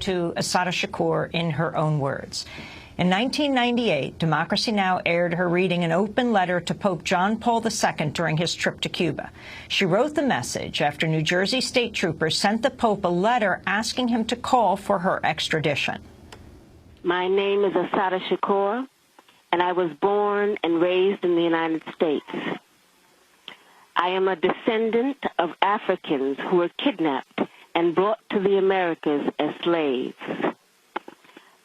to Assata Shakur in her own words. In 1998, Democracy Now! Aired her reading an open letter to Pope John Paul II during his trip to Cuba. She wrote the message after New Jersey state troopers sent the Pope a letter asking him to call for her extradition. My name is Assata Shakur, and I was born and raised in the United States. I am a descendant of Africans who were kidnapped and brought to the Americas as slaves.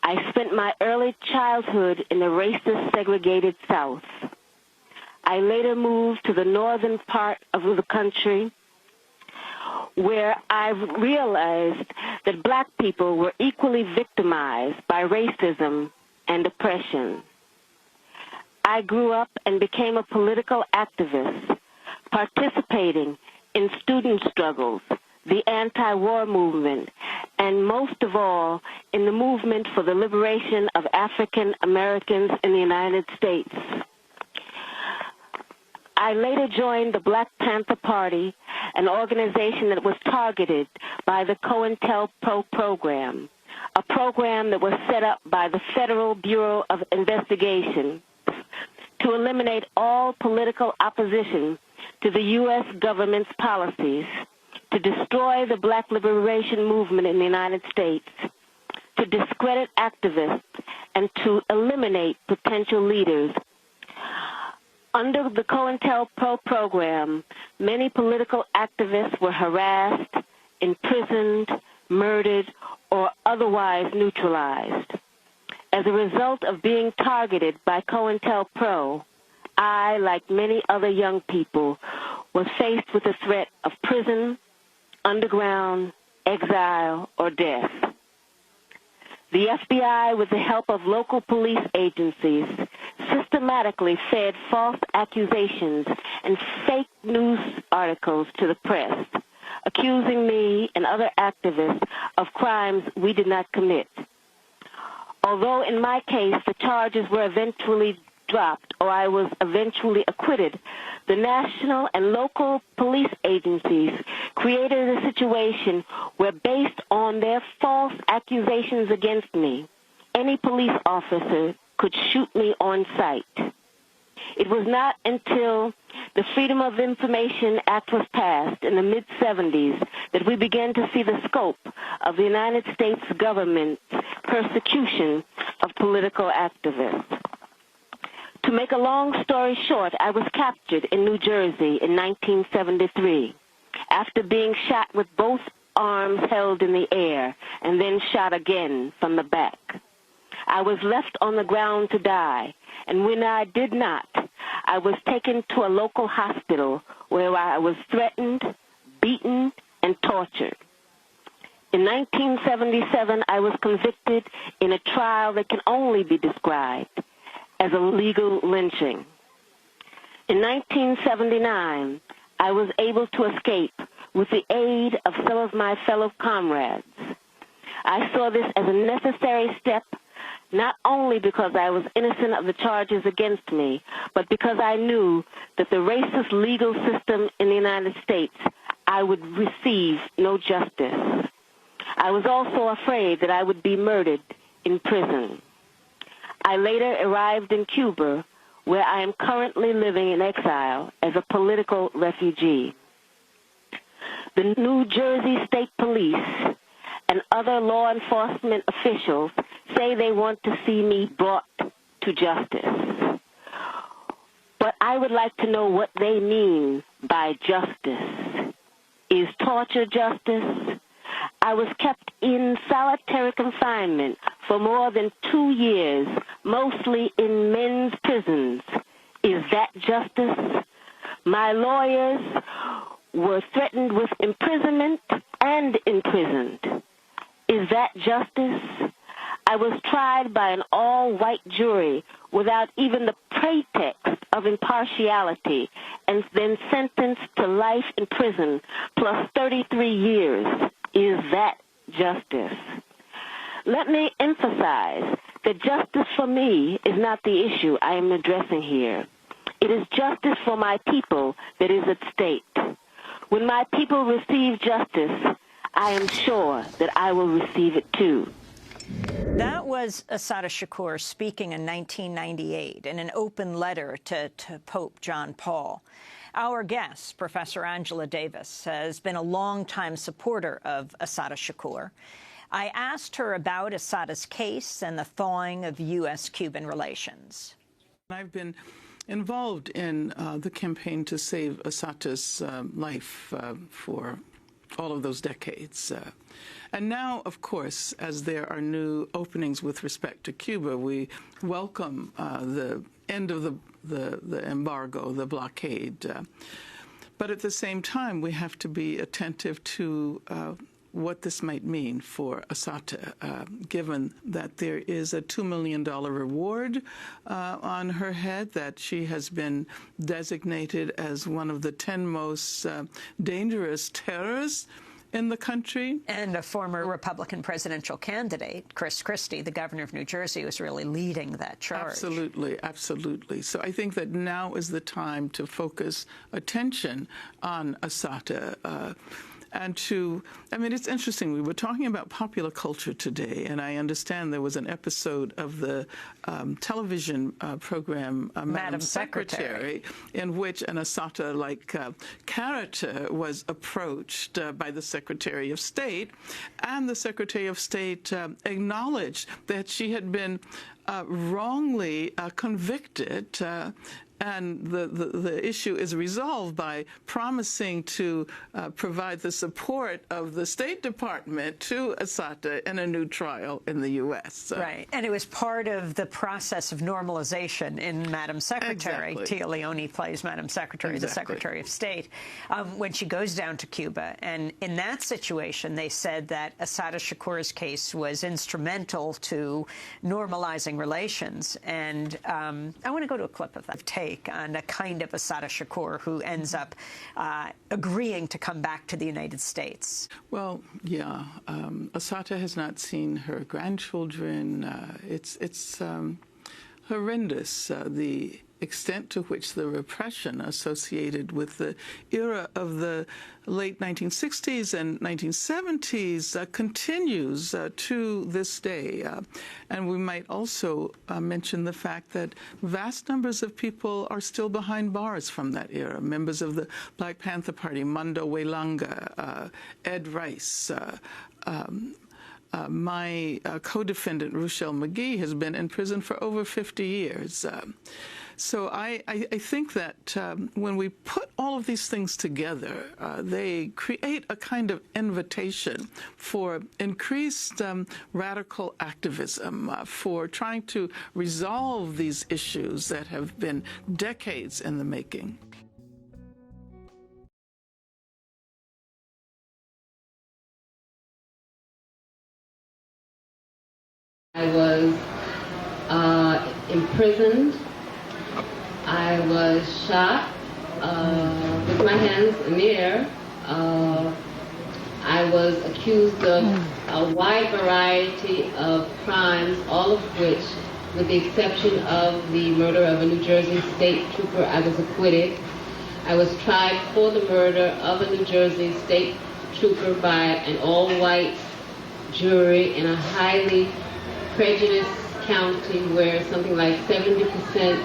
I spent my early childhood in the racist, segregated South. I later moved to the northern part of the country, where I realized that black people were equally victimized by racism and oppression. I grew up and became a political activist, participating in student struggles, the anti-war movement, and most of all, in the movement for the liberation of African Americans in the United States. I later joined the Black Panther Party, an organization that was targeted by the COINTELPRO program, a program that was set up by the Federal Bureau of Investigation to eliminate all political opposition to the U.S. government's policies, to destroy the black liberation movement in the United States, to discredit activists, and to eliminate potential leaders. Under the COINTELPRO program, many political activists were harassed, imprisoned, murdered, or otherwise neutralized. As a result of being targeted by COINTELPRO, I, like many other young people, was faced with the threat of prison, underground, exile, or death. The FBI, with the help of local police agencies, systematically fed false accusations and fake news articles to the press, accusing me and other activists of crimes we did not commit. Although in my case the charges were eventually dropped or I was eventually acquitted, the national and local police agencies created a situation where, based on their false accusations against me, any police officer could shoot me on sight. It was not until the Freedom of Information Act was passed in the mid-'70s that we began to see the scope of the United States government's persecution of political activists. To make a long story short, I was captured in New Jersey in 1973 after being shot with both arms held in the air and then shot again from the back. I was left on the ground to die, and when I did not, I was taken to a local hospital where I was threatened, beaten, and tortured. In 1977, I was convicted in a trial that can only be described as a legal lynching. In 1979, I was able to escape with the aid of some of my fellow comrades. I saw this as a necessary step, not only because I was innocent of the charges against me, but because I knew that the racist legal system in the United States, I would receive no justice. I was also afraid that I would be murdered in prison. I later arrived in Cuba, where I am currently living in exile as a political refugee. The New Jersey State Police and other law enforcement officials say they want to see me brought to justice. But I would like to know what they mean by justice. Is torture justice? I was kept in solitary confinement for more than 2 years, mostly in men's prisons. Is that justice? My lawyers were threatened with imprisonment and imprisoned. Is that justice? I was tried by an all-white jury without even the pretext of impartiality and then sentenced to life in prison plus 33 years. Is that justice? Let me emphasize that justice for me is not the issue I am addressing here. It is justice for my people that is at stake. When my people receive justice, I am sure that I will receive it too. That was Assata Shakur speaking in 1998 in an open letter to Pope John Paul. Our guest, Professor Angela Davis, has been a longtime supporter of Assata Shakur. I asked her about Assata's case and the thawing of U.S.-Cuban relations. I've been involved in the campaign to save Assata's life for all of those decades. And now, of course, as there are new openings with respect to Cuba, we welcome the end of the embargo, the blockade. But at the same time, we have to be attentive to what this might mean for Assata, given that there is a $2 million reward on her head, that she has been designated as one of the 10 most dangerous terrorists in the country. And a former Republican presidential candidate, Chris Christie, the governor of New Jersey, was really leading that charge. Absolutely, absolutely. So I think that now is the time to focus attention on Assata. And I mean, it's interesting. We were talking about popular culture today, and I understand there was an episode of the television program Madam Secretary, in which an Assata-like character was approached by the Secretary of State, and the Secretary of State acknowledged that she had been wrongly convicted, and the issue is resolved by promising to provide the support of the State Department to Assata in a new trial in the U.S. Right, and it was part of the process of normalization in Madam Secretary. Exactly. Tia Leone plays Madam Secretary, Exactly. the Secretary of State, when she goes down to Cuba. And in that situation, they said that Assata Shakur's case was instrumental to normalizing relations. And I want to go to a clip of that take on a kind of Assata Shakur who ends up agreeing to come back to the United States. Well, yeah, Assata has not seen her grandchildren. It's horrendous, the extent to which the repression associated with the era of the late 1960s and 1970s continues to this day. And we might also mention the fact that vast numbers of people are still behind bars from that era. Members of the Black Panther Party, Mando Welanga, Ed Rice, my co-defendant, Ruchelle McGee, has been in prison for over 50 years. So I think that when we put all of these things together, they create a kind of invitation for increased radical activism, for trying to resolve these issues that have been decades in the making. I was imprisoned. I was shot with my hands in the air. I was accused of a wide variety of crimes, all of which, with the exception of the murder of a New Jersey state trooper, I was acquitted. I was tried for the murder of a New Jersey state trooper by an all-white jury in a highly prejudiced county where something like 70%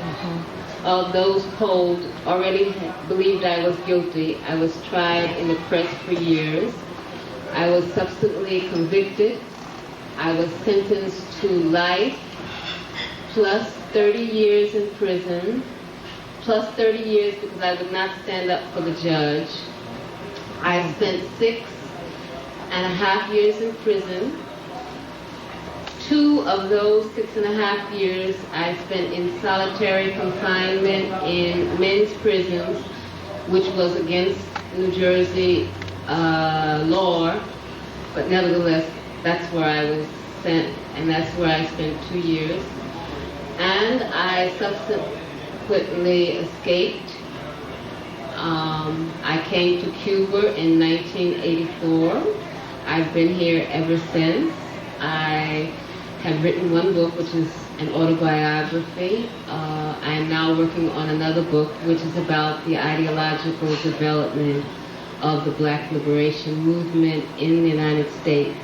of those polled already believed I was guilty. I was tried in the press for years. I was subsequently convicted. I was sentenced to life, plus 30 years in prison, plus 30 years because I would not stand up for the judge. I spent 6.5 years in prison. 2 of those 6.5 years I spent in solitary confinement in men's prisons, which was against New Jersey law, but nevertheless, that's where I was sent, and that's where I spent 2 years. And I subsequently escaped. I came to Cuba in 1984. I've been here ever since. I have written one book, which is an autobiography. I am now working on another book, which is about the ideological development of the Black liberation movement in the United States.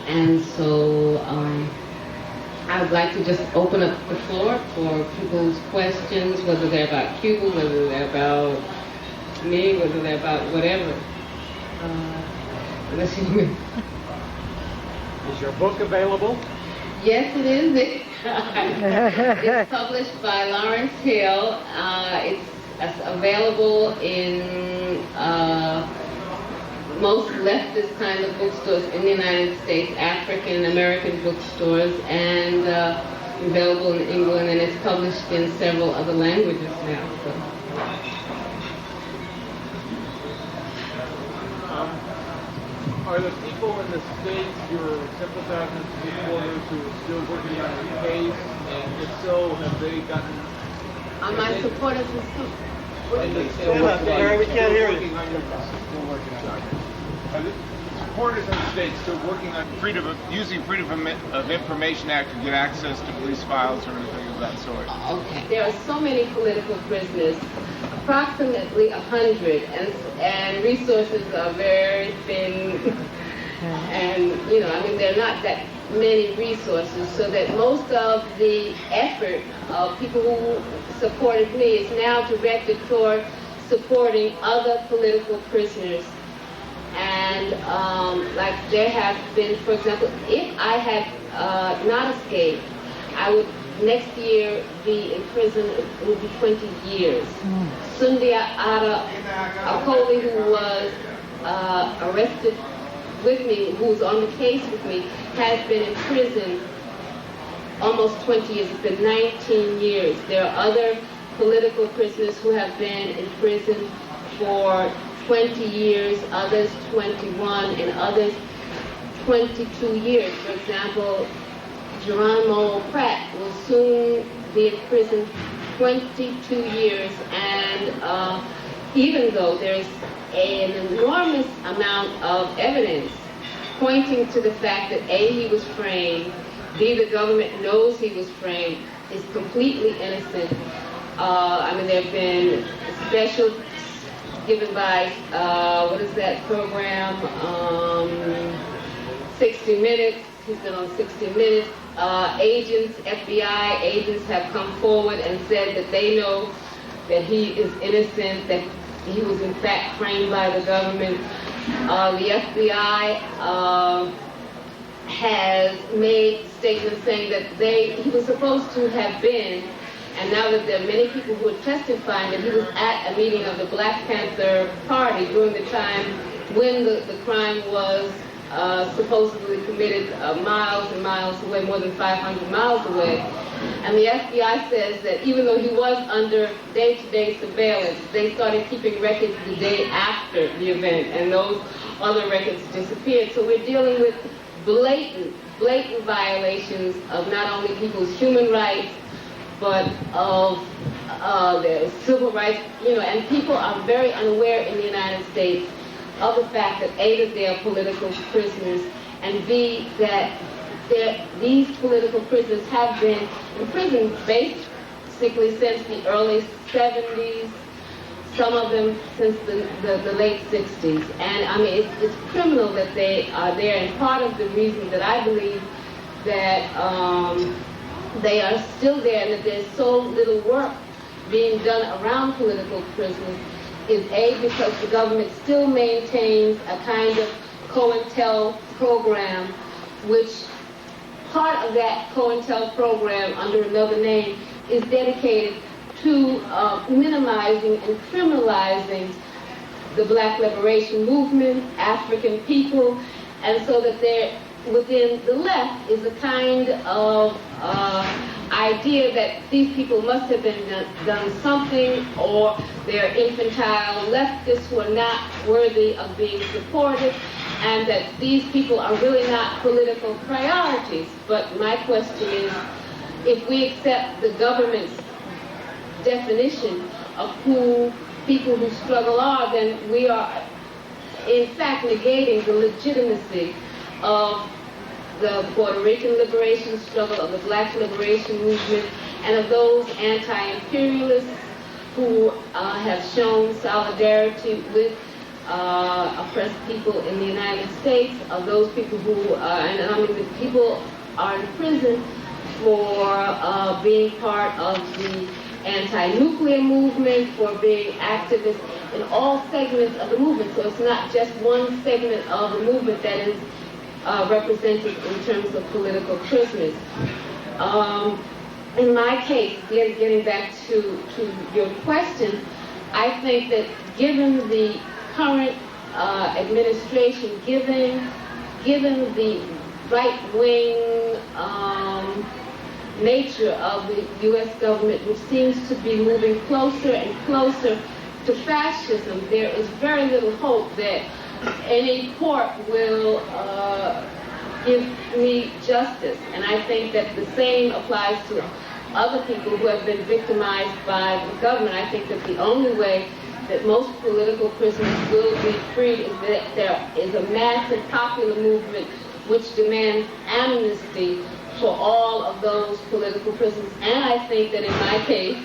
And so I would like to just open up the floor for people's questions, whether they're about Cuba, whether they're about me, whether they're about whatever. Is your book available? Yes, it is. It's published by Lawrence Hill. It's available in most leftist kind of bookstores in the United States, African American bookstores, and available in England, and it's published in several other languages now. So. Are the people in the States your sympathizers and supporters who are still working on your case? And if so, have they gotten... Are my supporters and Mary, we can't hear you. Still working on it. Are the supporters in the States still working on using Freedom of Information Act to get access to police files or anything of that sort? Okay. There are so many political prisoners, approximately 100, and resources are very thin. And, there are not that many resources, so that most of the effort of people who supported me is now directed toward supporting other political prisoners. And like there have been, for example, if I had not escaped, I would next year be in prison. It would be 20 years. Sundia Ada Akoli, who was arrested with me, who was on the case with me, has been in prison almost 20 years. It's been 19 years. There are other political prisoners who have been in prison for 20 years, others 21, and others 22 years. For example, Geronimo Pratt will soon be in prison 22 years, and even though there's an enormous amount of evidence pointing to the fact that A, he was framed, B, the government knows he was framed, is completely innocent. There have been special given by, what is that program, 60 Minutes, he's been on 60 Minutes. Agents, FBI agents have come forward and said that they know that he is innocent, that he was in fact framed by the government. The FBI has made statements saying that he was supposed to have been, and now that there are many people who are testifying that he was at a meeting of the Black Panther Party during the time when the crime was supposedly committed miles and miles away, more than 500 miles away. And the FBI says that even though he was under day-to-day surveillance, they started keeping records the day after the event, and those other records disappeared. So we're dealing with blatant violations of not only people's human rights, but of their civil rights, and people are very unaware in the United States of the fact that A, that they are political prisoners, and B, that these political prisoners have been in prison basically since the early 70s, some of them since the late 60s. And it's criminal that they are there, and part of the reason that I believe that they are still there and that there's so little work being done around political prisoners is A, because the government still maintains a kind of COINTEL program, which part of that COINTEL program under another name is dedicated to minimizing and criminalizing the Black liberation movement, African people, and so that there within the left is a kind of idea that these people must have been done something, or they're infantile leftists who are not worthy of being supported, and that these people are really not political priorities. But my question is, if we accept the government's definition of who people who struggle are, then we are in fact negating the legitimacy of the Puerto Rican liberation struggle, of the Black liberation movement, and of those anti-imperialists who have shown solidarity with oppressed people in the United States, of those people who, and I mean, the people are in prison for being part of the anti-nuclear movement, for being activists in all segments of the movement. So it's not just one segment of the movement that is represented in terms of political prisoners. In my case, getting back to your question, I think that given the current administration, given the right-wing nature of the U.S. government, which seems to be moving closer and closer to fascism, there is very little hope that any court will give me justice. And I think that the same applies to other people who have been victimized by the government. I think that the only way that most political prisoners will be freed is that there is a massive popular movement which demands amnesty for all of those political prisoners. And I think that in my case,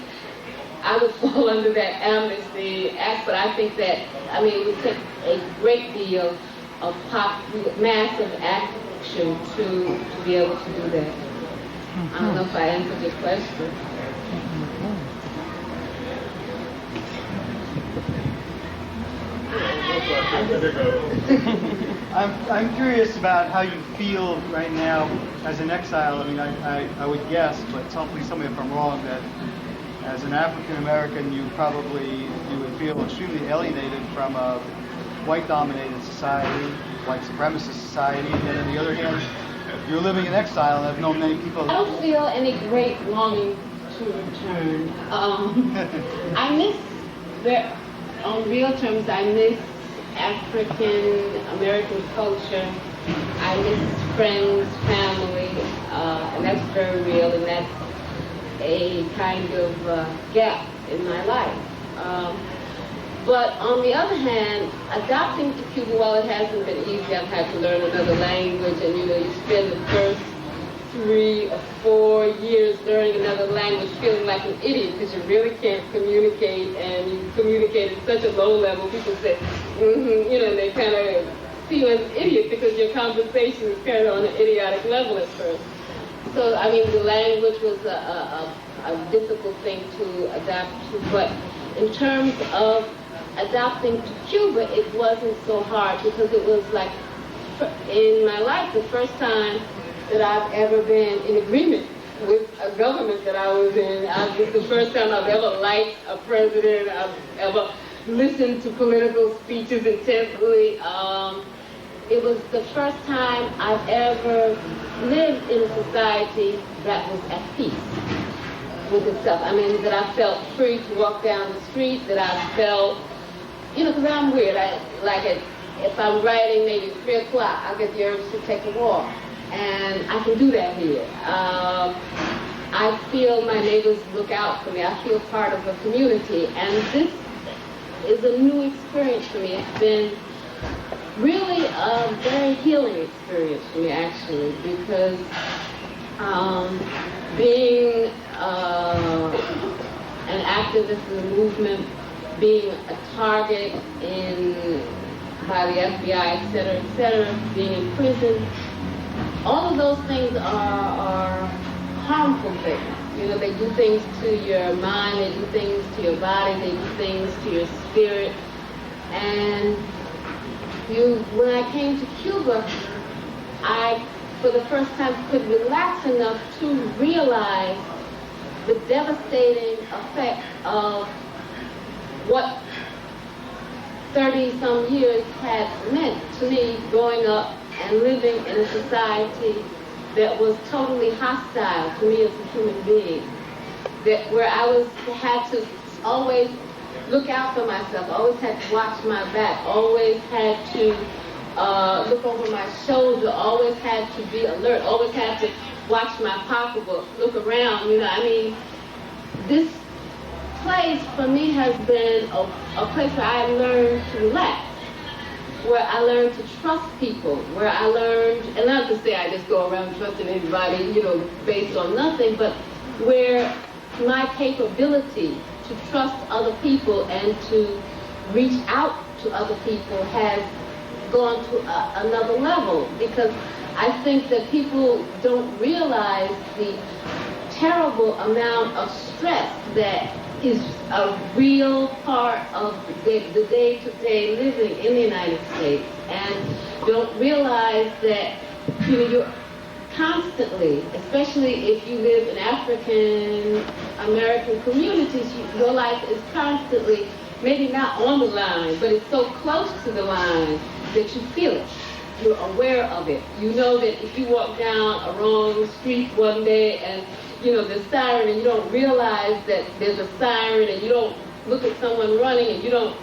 I would fall under that Amnesty Act, but I think that, I mean, it would take a great deal of massive action to be able to do that. I don't know if I answered your question. I'm curious about how you feel right now as an exile. I mean, I would guess, but please tell me if I'm wrong, that as an African American, you would feel extremely alienated from a white-dominated society, white supremacist society, and then on the other hand, you're living in exile, and I've known many people. I don't feel any great longing to return. I miss, on real terms, I miss African American culture. I miss friends, family, and that's very real, and that's a kind of gap in my life. But on the other hand, adapting to Cuba, while it hasn't been easy, I've had to learn another language, and you spend the first 3 or 4 years learning another language feeling like an idiot because you really can't communicate, and you communicate at such a low level. People say, and they kind of see you as an idiot because your conversation is kind of on an idiotic level at first. So, I mean, the language was a difficult thing to adapt to, but in terms of adapting to Cuba, it wasn't so hard because it was like, in my life, the first time that I've ever been in agreement with a government that I was in. It was the first time I've ever liked a president, I've ever listened to political speeches intensely. It was the first time I've ever lived in a society that was at peace with itself. I mean, that I felt free to walk down the street, that I felt, because I'm weird. If I'm writing maybe 3 o'clock, I get the urge to take a walk. And I can do that here. I feel my neighbors look out for me. I feel part of a community. And this is a new experience for me. It's been really a very healing experience for me, actually, because being an activist in the movement, being a target by the FBI, et cetera, being in prison, all of those things are harmful things. They do things to your mind, they do things to your body, they do things to your spirit. And when I came to Cuba, I, for the first time, could relax enough to realize the devastating effect of what 30-some years had meant to me growing up and living in a society that was totally hostile to me as a human being, where I had to always look out for myself, always had to watch my back, always had to look over my shoulder, always had to be alert, always had to watch my pocketbook, look around. This place for me has been a place where I learned to relax, where I learned to trust people, where I learned, and not to say I just go around trusting anybody, based on nothing, but where my capability to trust other people and to reach out to other people has gone to another level, because I think that people don't realize the terrible amount of stress that is a real part of the day-to-day living in the United States, and don't realize that you're constantly, especially if you live in African American communities, your life is constantly, maybe not on the line, but it's so close to the line that you feel it. You're aware of it. You know that if you walk down a wrong street one day and there's siren, and you don't realize that there's a siren, and you don't look at someone running, and you don't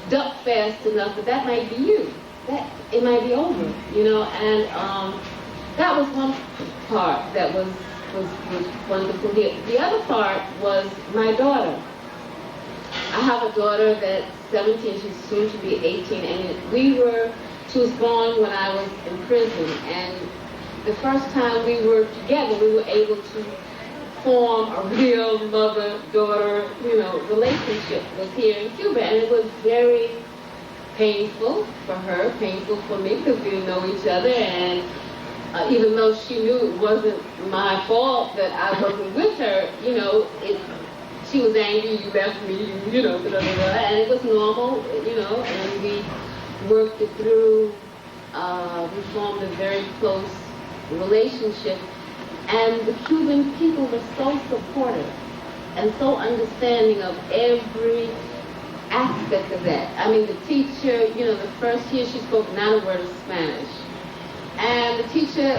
duck fast enough, that might be you. That it might be over, and that was one part that was wonderful. The other part was my daughter. I have a daughter that's 17, she's soon to be 18, and she was born when I was in prison, and the first time we were together, we were able to form a real mother-daughter, relationship was here in Cuba, and it was very painful for her, painful for me, because we didn't know each other, and even though she knew it wasn't my fault that I wasn't with her, she was angry, you left me, blah, blah, blah, and it was normal, and we worked it through. We formed a very close relationship, and the Cuban people were so supportive and so understanding of every aspect of that. I mean, the teacher, the first year she spoke not a word of Spanish. And the teacher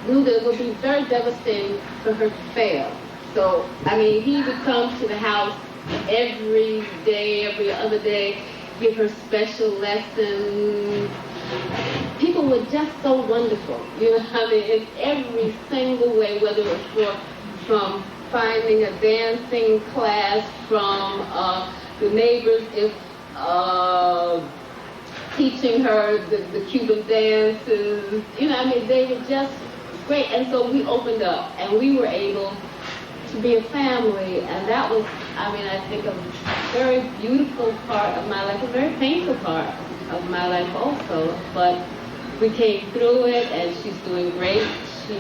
knew that it would be very devastating for her to fail. So, he would come to the house every day, every other day, give her special lessons. People were just so wonderful, in every single way, whether it was from finding a dancing class from the neighbors, if teaching her the Cuban dances, they were just great. And so we opened up, and we were able to be a family, and that was, I think, a very beautiful part of my life, a very painful part of my life also, but we came through it, and she's doing great. She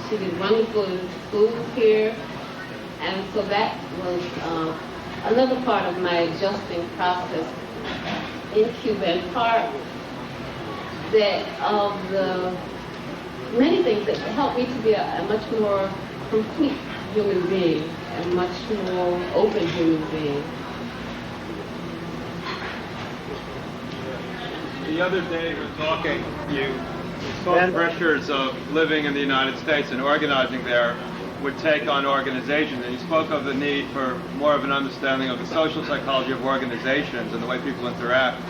did wonderful in schools here, and so that was another part of my adjusting process in Cuba, and part of the many things that helped me to be a much more complete human being, a much more open human being. The other day we were talking, you saw pressures of living in the United States and organizing there would take on organizations, and you spoke of the need for more of an understanding of the social psychology of organizations and the way people interact.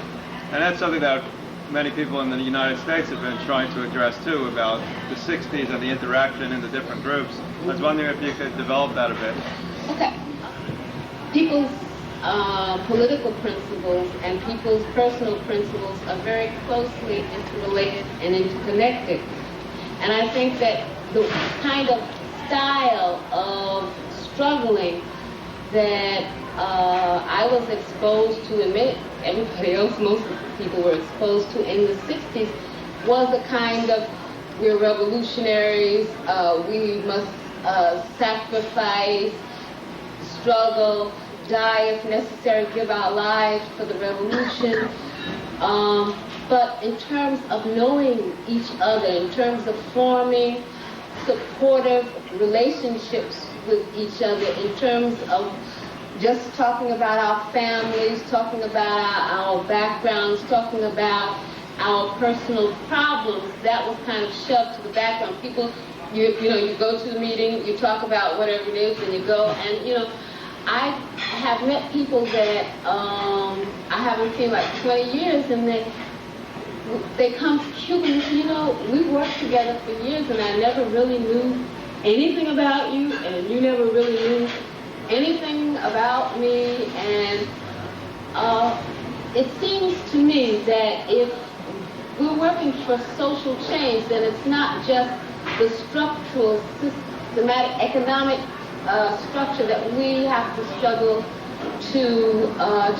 And that's something that many people in the United States have been trying to address too, about the 60s and the interaction in the different groups. I was wondering if you could develop that a bit. Okay. People's political principles and people's personal principles are very closely interrelated and interconnected. And I think that the kind of style of struggling that I was exposed to, and everybody else, most of the people were exposed to in the 60s, was a kind of, we're revolutionaries, we must sacrifice, struggle, die if necessary, give our lives for the revolution. But in terms of knowing each other, in terms of forming supportive relationships with each other, in terms of just talking about our families, talking about our backgrounds, talking about our personal problems, that was kind of shoved to the background. People, you go to the meeting, you talk about whatever it is, and you go, and I have met people that I haven't seen like 20 years, and then they come to Cuba and say, we worked together for years, and I never really knew anything about you, and you never really knew anything about me. And it seems to me that if we're working for social change, then it's not just the structural, systematic, economic structure that we have to struggle to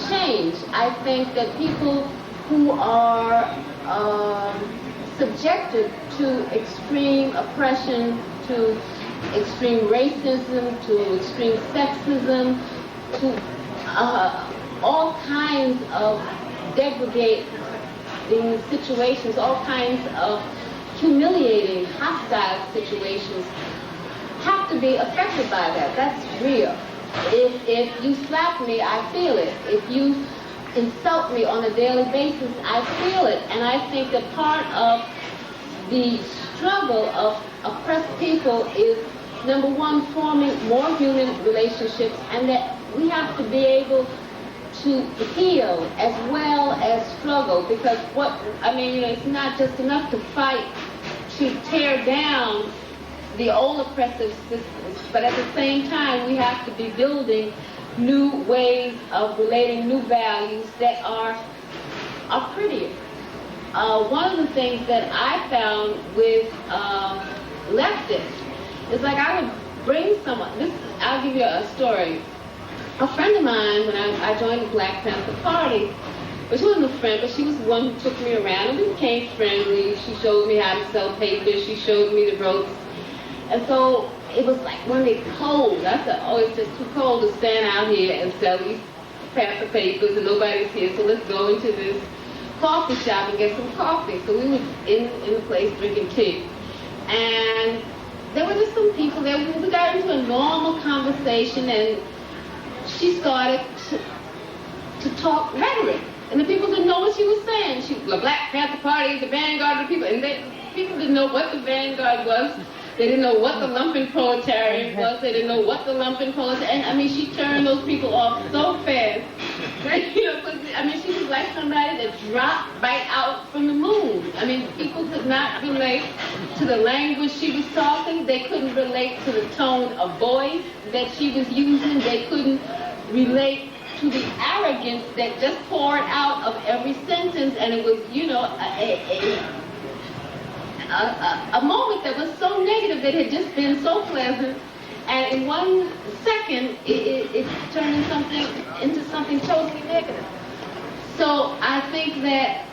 change. I think that people who are subjected to extreme oppression, to extreme racism, to extreme sexism, to all kinds of degrading situations, all kinds of humiliating, hostile situations, have to be affected by that. That's real. If you slap me, I feel it. If you insult me on a daily basis, I feel it. And I think that part of the struggle of oppressed people is, number one, forming more human relationships, and that we have to be able to heal as well as struggle, because it's not just enough to fight to tear down the old oppressive systems, but at the same time we have to be building new ways of relating, new values that are prettier. One of the things that I found with leftists is, like, I would bring someone, I'll give you a story. A friend of mine, when I joined the Black Panther Party, but she wasn't a friend, but she was the one who took me around, and we became friendly. She showed me how to sell papers. She showed me the ropes. And so it was like when it's cold, I said, oh, it's just too cold to stand out here and sell these Panther papers, and nobody's here, so let's go into this coffee shop and get some coffee. So we were in the place drinking tea. And there were just some people there. We got into a normal conversation, and she started to talk rhetoric. And the people didn't know what she was saying. The Black Panther Party is the vanguard of the people. And people didn't know what the vanguard was. They didn't know what the lumpen proletariat was. They didn't know what the lumpen proletariat. And I mean, she turned those people off so fast. She was like somebody that dropped right out from the moon. I mean, people could not relate to the language she was talking. They couldn't relate to the tone of voice that she was using. They couldn't relate to the arrogance that just poured out of every sentence. And it was, a moment that was so negative that had just been so pleasant, and in 1 second it turned into something totally negative. So I think that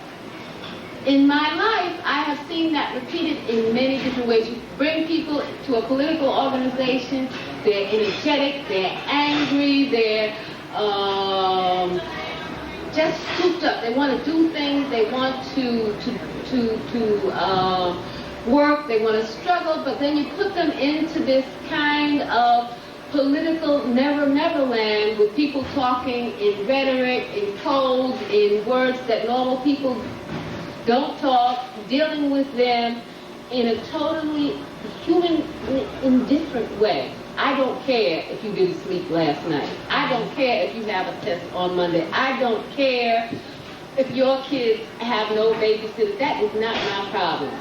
in my life I have seen that repeated in many different ways. You bring people to a political organization, they're energetic, they're angry, they're just scooped up. They want to do things, they want to work, they want to struggle, but then you put them into this kind of political never land with people talking in rhetoric, in codes, in words that normal people don't talk, dealing with them in a totally human, indifferent way. I don't care if you didn't sleep last night. I don't care if you have a test on Monday. I don't care if your kids have no babysitter. That is not my problem.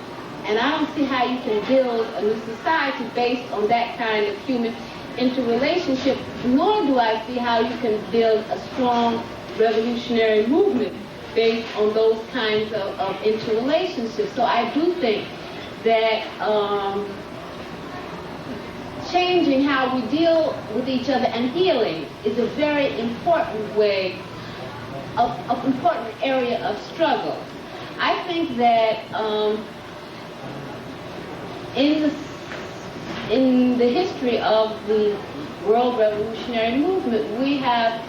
And I don't see how you can build a new society based on that kind of human interrelationship, nor do I see how you can build a strong revolutionary movement based on those kinds of interrelationships. So I do think that changing how we deal with each other and healing is a very important way, of important area of struggle. I think that in the history of the world revolutionary movement, we have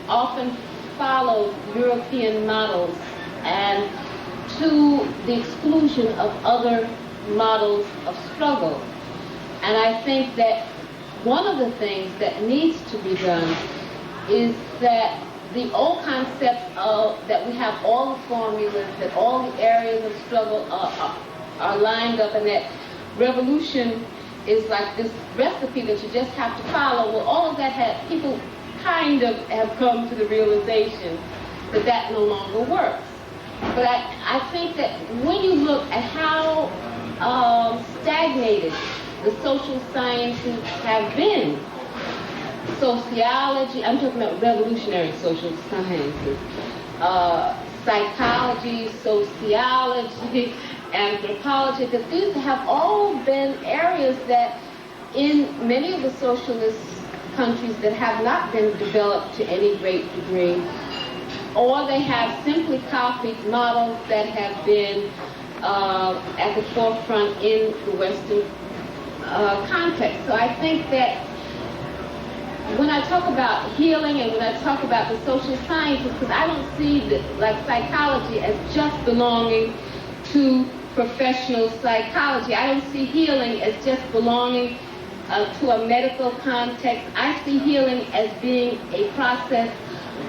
often followed European models, and to the exclusion of other models of struggle. And I think that one of the things that needs to be done is that the old concepts of that we have all the formulas, that all the areas of struggle are lined up, and that revolution is like this recipe that you just have to follow. Well, all of that people kind of have come to the realization that that no longer works. But I think that when you look at how stagnated the social sciences have been, sociology, I'm talking about revolutionary social sciences, psychology, sociology, anthropology, because these have all been areas that in many of the socialist countries that have not been developed to any great degree, or they have simply copied models that have been at the forefront in the Western context. So I think that when I talk about healing and when I talk about the social sciences, because I don't see like psychology as just belonging to professional psychology. I don't see healing as just belonging to a medical context. I see healing as being a process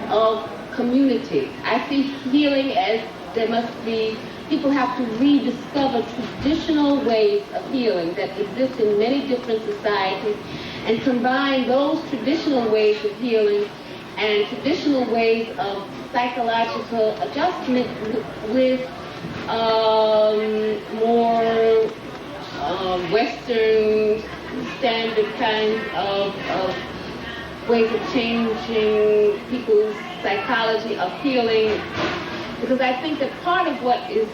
of community. I see healing as there must be, people have to rediscover traditional ways of healing that exist in many different societies and combine those traditional ways of healing and traditional ways of psychological adjustment with more Western standard kinds of ways of changing people's psychology, of healing. Because I think that part of what is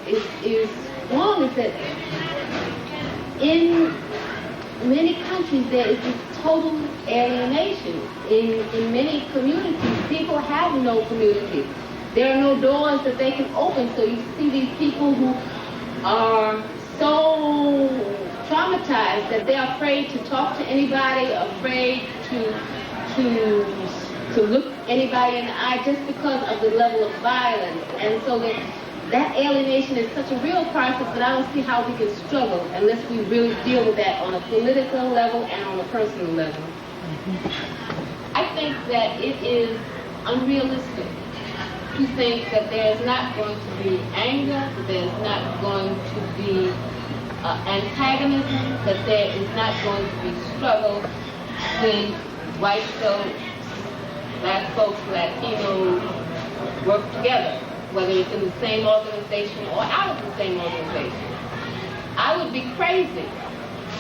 wrong is that in many countries there is this total alienation. In many communities, people have no communities. There are no doors that they can open, so you see these people who are so traumatized that they're afraid to talk to anybody, afraid to look anybody in the eye just because of the level of violence. And so that alienation is such a real process that I don't see how we can struggle unless we really deal with that on a political level and on a personal level. I think that it is unrealistic to think that there's not going to be anger, that there's not going to be antagonism, that there is not going to be struggle when white folks, black folks, Latinos work together, whether it's in the same organization or out of the same organization. I would be crazy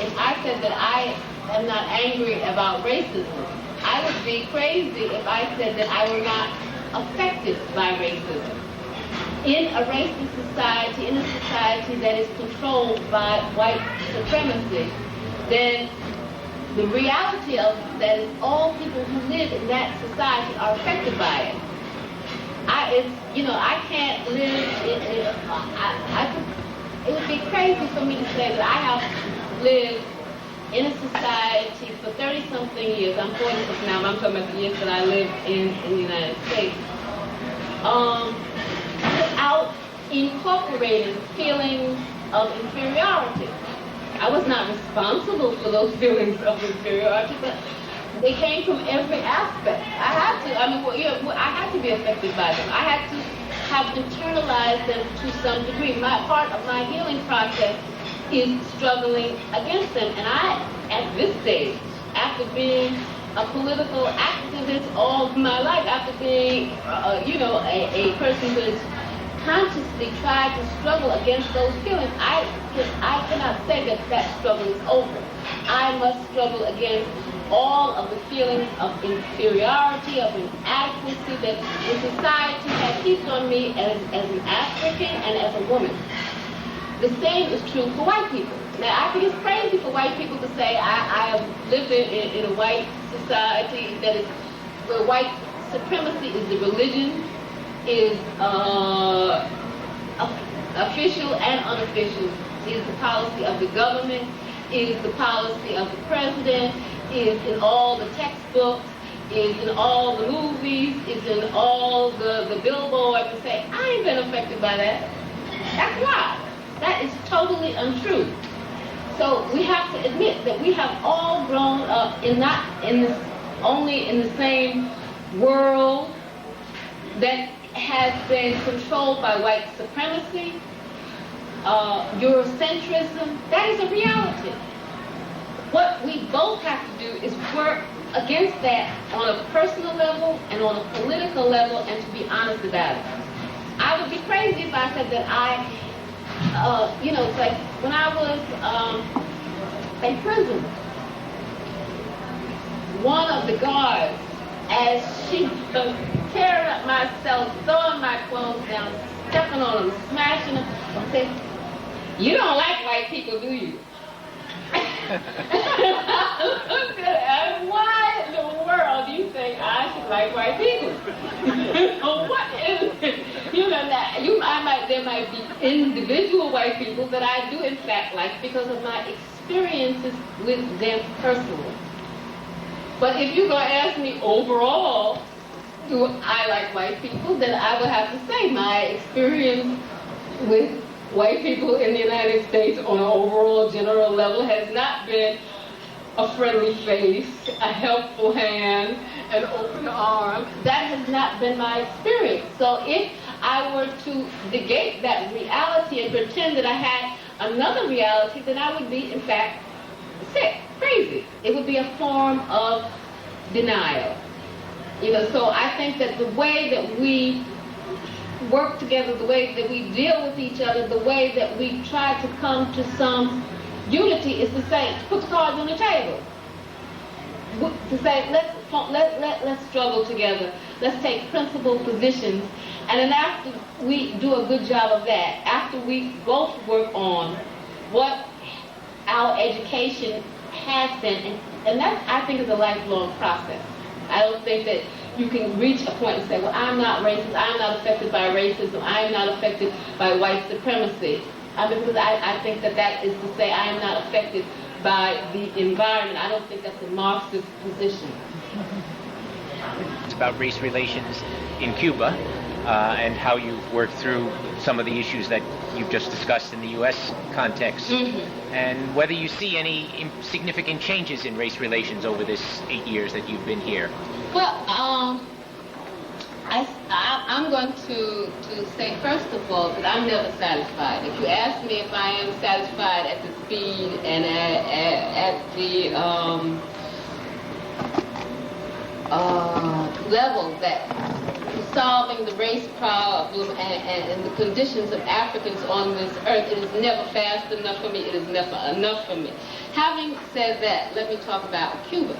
if I said that I am not angry about racism. I would be crazy if I said that I were not affected by racism. In a racist society, in a society that is controlled by white supremacy, then the reality of that is all people who live in that society are affected by it. I can't live it would be crazy for me to say that I have lived in a society for 30-something years. I'm 46 now, but I'm talking about the years that I lived in the United States. Without incorporating feelings of inferiority. I was not responsible for those feelings of inferiority, but they came from every aspect. I had to be affected by them. I had to have internalized them to some degree. Part of my healing process is struggling against them. And I, at this stage, after being a political activist all my life, after being, a person who has consciously tried to struggle against those feelings, I cannot say that that struggle is over. I must struggle against all of the feelings of inferiority, of inadequacy that the society has heaped on me as an African and as a woman. The same is true for white people. Now, I think it's crazy for white people to say, I have lived in a white society that is, where white supremacy is the religion, is official and unofficial, is the policy of the government, is the policy of the president, is in all the textbooks, is in all the movies, is in all the billboards, to say, I ain't been affected by that. That's why. That is totally untrue. So we have to admit that we have all grown up only in the same world that has been controlled by white supremacy, Eurocentrism. That is a reality. What we both have to do is work against that on a personal level and on a political level, and to be honest about it. I would be crazy if I said that it's like when I was in prison, one of the guards, as she was tearing up my cell, throwing my clothes down, stepping on them, smashing them, said, "You don't like white people, do you?" Why in the like white people. What is it? There might be individual white people that I do in fact like because of my experiences with them personally. But if you're going to ask me overall, do I like white people, then I would have to say my experience with white people in the United States on an overall general level has not been a friendly face, a helpful hand, an open arm. That has not been my experience. So if I were to negate that reality and pretend that I had another reality, then I would be, in fact, sick, crazy. It would be a form of denial. So I think that the way that we work together, the way that we deal with each other, the way that we try to come to some unity is to say, put the cards on the table. To say, let's struggle together. Let's take principled positions. And then after we do a good job of that, after we both work on what our education has been, and that, I think, is a lifelong process. I don't think that you can reach a point and say, well, I'm not racist, I'm not affected by racism, I'm not affected by white supremacy. Because I think that is to say I am not affected by the environment. I don't think that's a Marxist position. It's about race relations in Cuba and how you've worked through some of the issues that you've just discussed in the U.S. context, and whether you see any significant changes in race relations over this 8 years that you've been here. Well, I'm going to say, first of all, that I'm never satisfied. If you ask me if I am satisfied at the speed and at the level that solving the race problem and the conditions of Africans on this earth, it is never fast enough for me, it is never enough for me. Having said that, let me talk about Cuba.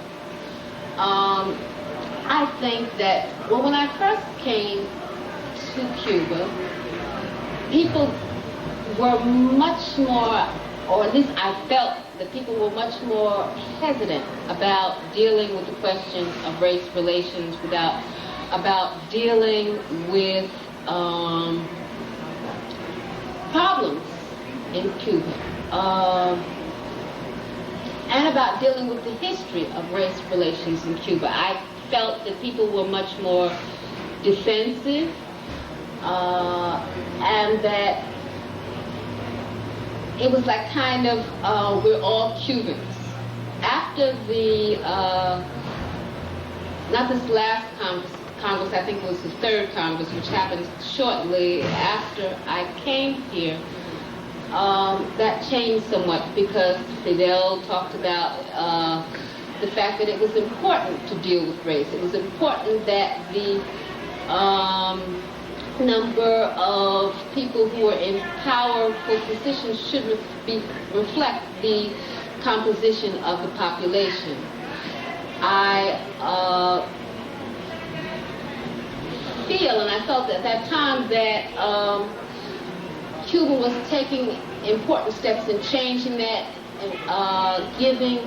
I think that, well, when I first came to Cuba, people were much more, or at least I felt that people were much more hesitant about dealing with the question of race relations, about dealing with problems in Cuba, and about dealing with the history of race relations in Cuba. I felt that people were much more defensive, and that it was like kind of, we're all Cubans. After the, not this last Congress, I think it was the third Congress, which happened shortly after I came here, that changed somewhat because Fidel talked about the fact that it was important to deal with race. It was important that the number of people who are in powerful positions should reflect the composition of the population. I feel, and I felt at that time, that Cuba was taking important steps in changing that, and giving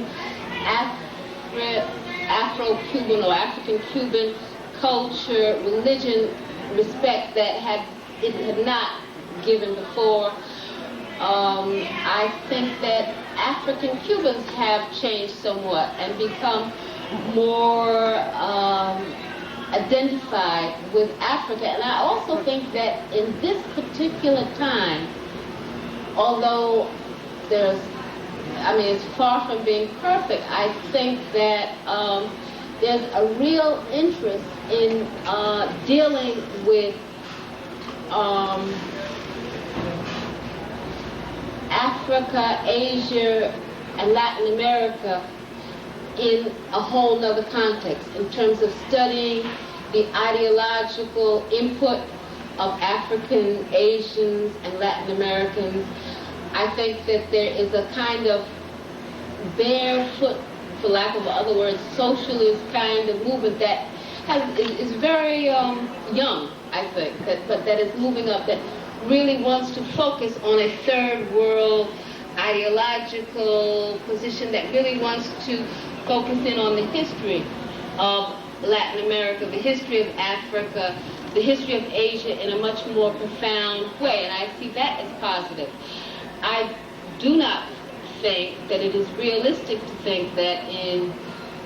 Afro-Cuban or African-Cuban culture, religion, respect that it had not given before. I think that African Cubans have changed somewhat and become more identified with Africa. And I also think that in this particular time, although it's far from being perfect, I think that there's a real interest in dealing with Africa, Asia, and Latin America in a whole nother context, in terms of studying the ideological input of African, Asians, and Latin Americans. I think that there is a kind of barefoot, for lack of other words, socialist kind of movement that is very young, I think, but that is moving up, that really wants to focus on a third world ideological position, that really wants to focus in on the history of Latin America, the history of Africa, the history of Asia in a much more profound way, and I see that as positive. I do not think that it is realistic to think that in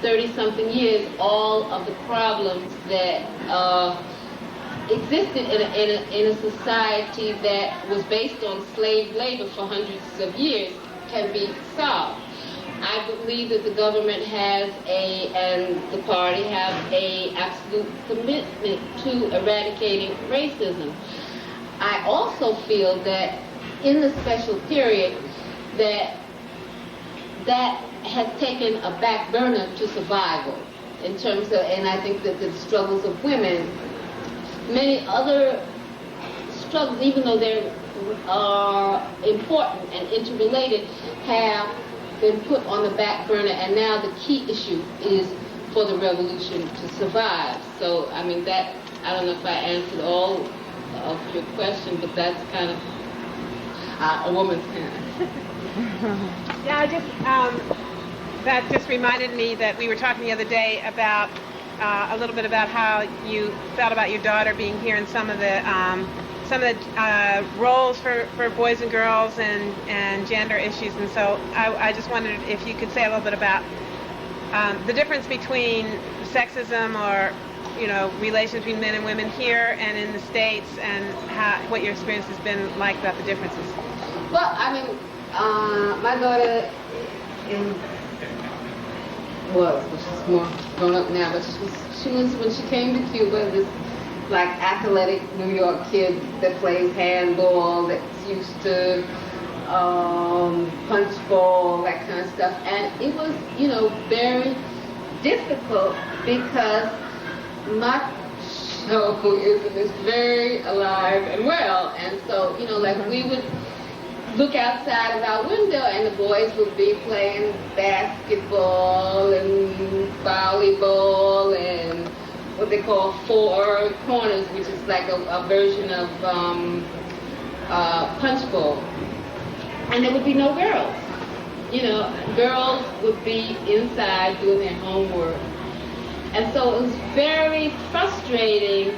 30-something years all of the problems that existed in a society that was based on slave labor for hundreds of years can be solved. I believe that the government has and the party have a absolute commitment to eradicating racism. I also feel that in the special period that has taken a back burner to survival in terms of, and I think that the struggles of women, many other struggles, even though they are important and interrelated, have been put on the back burner, and now the key issue is for the revolution to survive. So, I mean, that, I don't know if I answered all of your question, but that's kind of a woman's kind. Yeah, I just, that just reminded me that we were talking the other day about a little bit about how you felt about your daughter being here and some of the roles for boys and girls and gender issues, and so I just wondered if you could say a little bit about the difference between sexism or relations between men and women here and in the States, and what your experience has been like about the differences. Well, I mean, my daughter she's more grown up now, but she was when she came to Cuba, this like athletic New York kid that plays handball, that's used to punch ball, that kind of stuff. And it was, very difficult because my show is very alive and well. And so, like we would look outside of our window and the boys would be playing basketball and volleyball and what they call four corners, which is like a version of punch ball. And there would be no girls. Girls would be inside doing their homework. And so it was very frustrating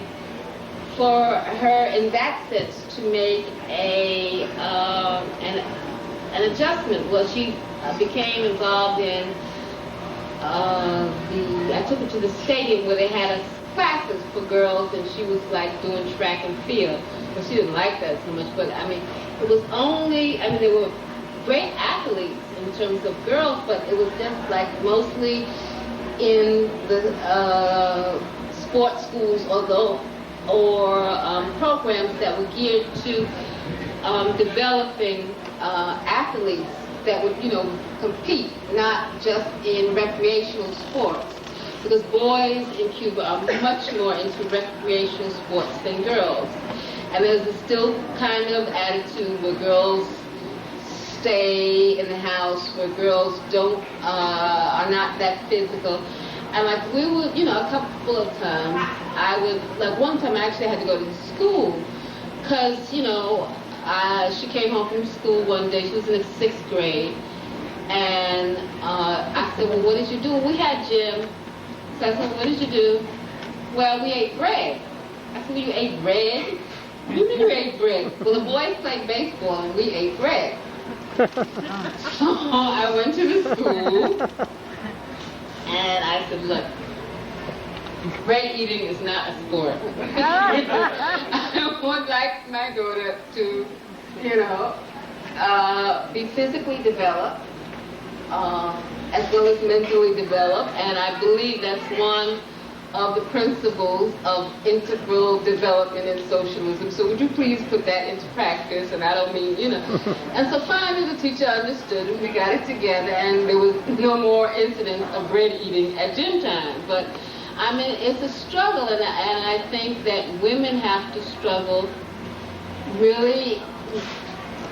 for her in that sense to make an adjustment. Well, she became involved in I took her to the stadium where they had classes for girls, and she was like doing track and field. But she didn't like that so much. But I mean, it was only, there were great athletes in terms of girls, but it was just like mostly in the sports schools, or programs that were geared to developing athletes that would, compete, not just in recreational sports. Because boys in Cuba are much more into recreational sports than girls. And there's a still kind of attitude where girls stay in the house, where girls are not that physical. And like we would, a couple of times, one time I actually had to go to school because, she came home from school one day. She was in the 6th grade. And I said, well, what did you do? We had gym. So I said, well, what did you do? Well, we ate bread. I said, well, you ate bread? What do you mean you ate bread? Well, the boys played baseball and we ate bread. So I went to the school and I said, look, bread eating is not a sport. I would like my daughter to, be physically developed, as well as mentally developed, and I believe that's one of the principles of integral development in socialism. So would you please put that into practice? And I don't mean, And so finally the teacher understood, and we got it together, and there was no more incidents of bread eating at gym time. But it's a struggle, and I think that women have to struggle really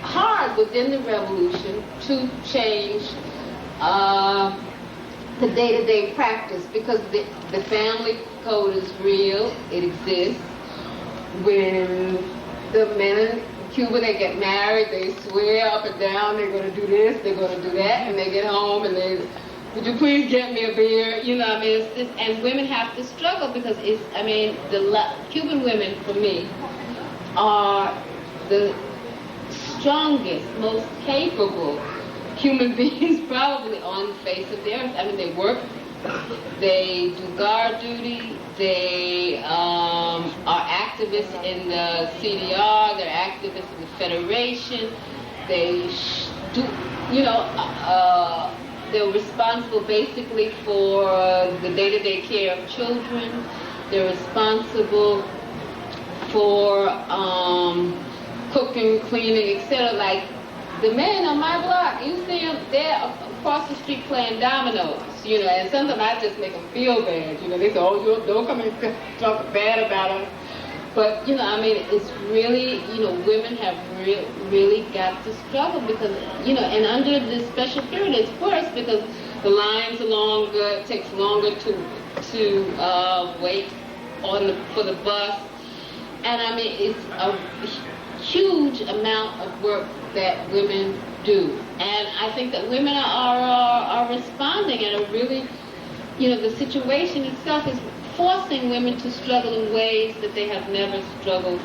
hard within the revolution to change the day-to-day practice, because the family code is real, it exists. When the men in Cuba, they get married, they swear up and down they're going to do this, they're going to do that, and they get home and they would you please get me a beer? You know, I mean, and women have to struggle because it's, I mean, Cuban women, for me, are the strongest, most capable human beings probably on the face of the earth. I mean, they work, they do guard duty, they are activists in the CDR, they're activists in the Federation, they do, you know, they're responsible basically for the day-to-day care of children. They're responsible for cooking, cleaning, etc. Like the men on my block, you see them, they're across the street playing dominoes, you know, and sometimes I just make them feel bad. You know, they say, oh, you don't come and talk bad about them. But, you know, I mean, it's really, you know, women have really got to struggle because, you know, and under this special period, it's worse because the lines are longer, it takes longer to wait for the bus. And, I mean, it's a huge amount of work that women do. And I think that women are responding and are really, you know, the situation itself is forcing women to struggle in ways that they have never struggled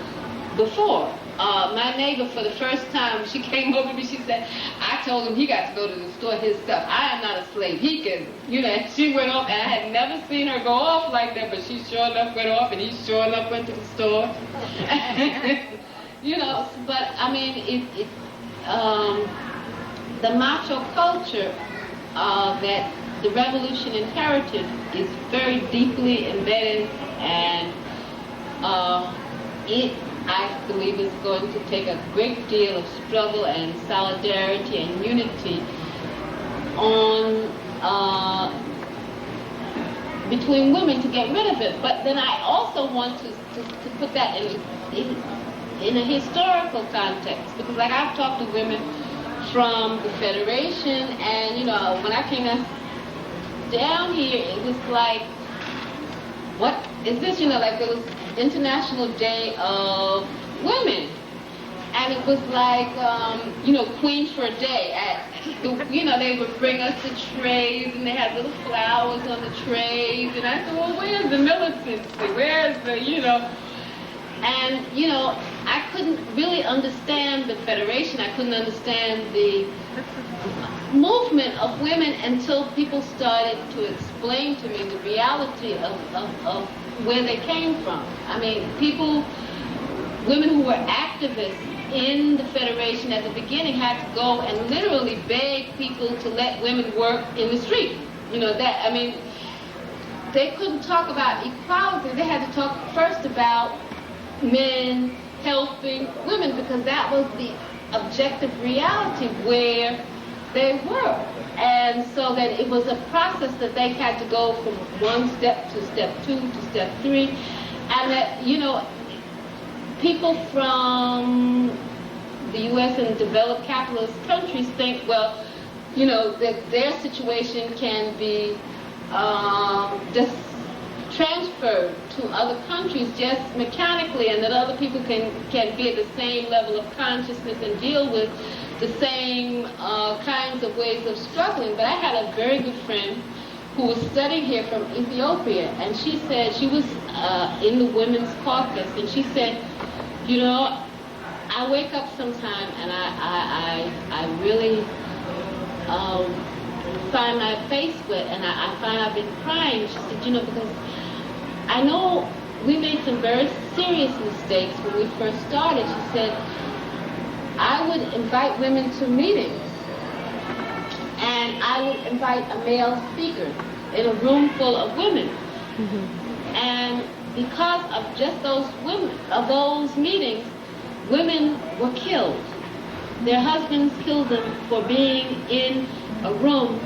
before. My neighbor, for the first time, she came over to me, she said, I told him he got to go to the store his stuff. I am not a slave. He can, you know, and she went off, and I had never seen her go off like that, but she sure enough went off, and he sure enough went to the store. You know, but, I mean, the macho culture that the revolution inherited is very deeply embedded, and I believe is going to take a great deal of struggle and solidarity and unity on between women to get rid of it. But then I also want to put that in a historical context, because like I've talked to women from the Federation, and you know, when I came down here, it was like, what is this? You know, like it was International Day of Women, and it was like, you know, Queen for a Day. You know, they would bring us the trays, and they had little flowers on the trays, and I said, well, where's the militancy? Where's the, you know? And, you know, I couldn't really understand the Federation. I couldn't understand the movement of women until people started to explain to me the reality of where they came from. I mean, women who were activists in the Federation at the beginning had to go and literally beg people to let women work in the street. You know, that, I mean, they couldn't talk about equality. They had to talk first about men helping women, because that was the objective reality where they were. And so that it was a process that they had to go from one step to step 2 to step 3. And that, you know, people from the U.S. and developed capitalist countries think, well, you know, that their situation can be just transferred to other countries just mechanically, and that other people can be at the same level of consciousness and deal with the same kinds of ways of struggling. But I had a very good friend who was studying here from Ethiopia, and she said, she was in the women's caucus, and she said, you know, I wake up sometime and I really find my face wet, and I find I've been crying. She said, you know, because I know we made some very serious mistakes when we first started. She said, I would invite women to meetings, and I would invite a male speaker in a room full of women. Mm-hmm. And because of just those meetings, women were killed. Their husbands killed them for being in a room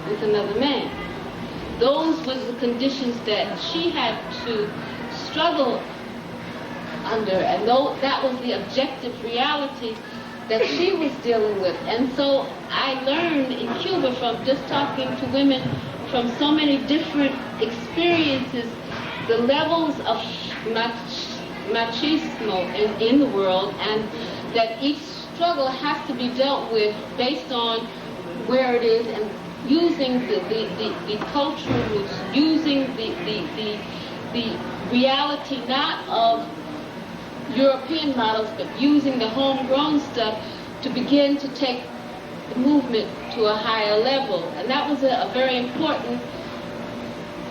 with another man. Those were the conditions that she had to struggle under, and that was the objective reality that she was dealing with. And so I learned in Cuba from just talking to women from so many different experiences, the levels of machismo in the world, and that each struggle has to be dealt with based on where it is and using the cultural roots, using the reality not of European models, but using the homegrown stuff to begin to take the movement to a higher level. And that was a very important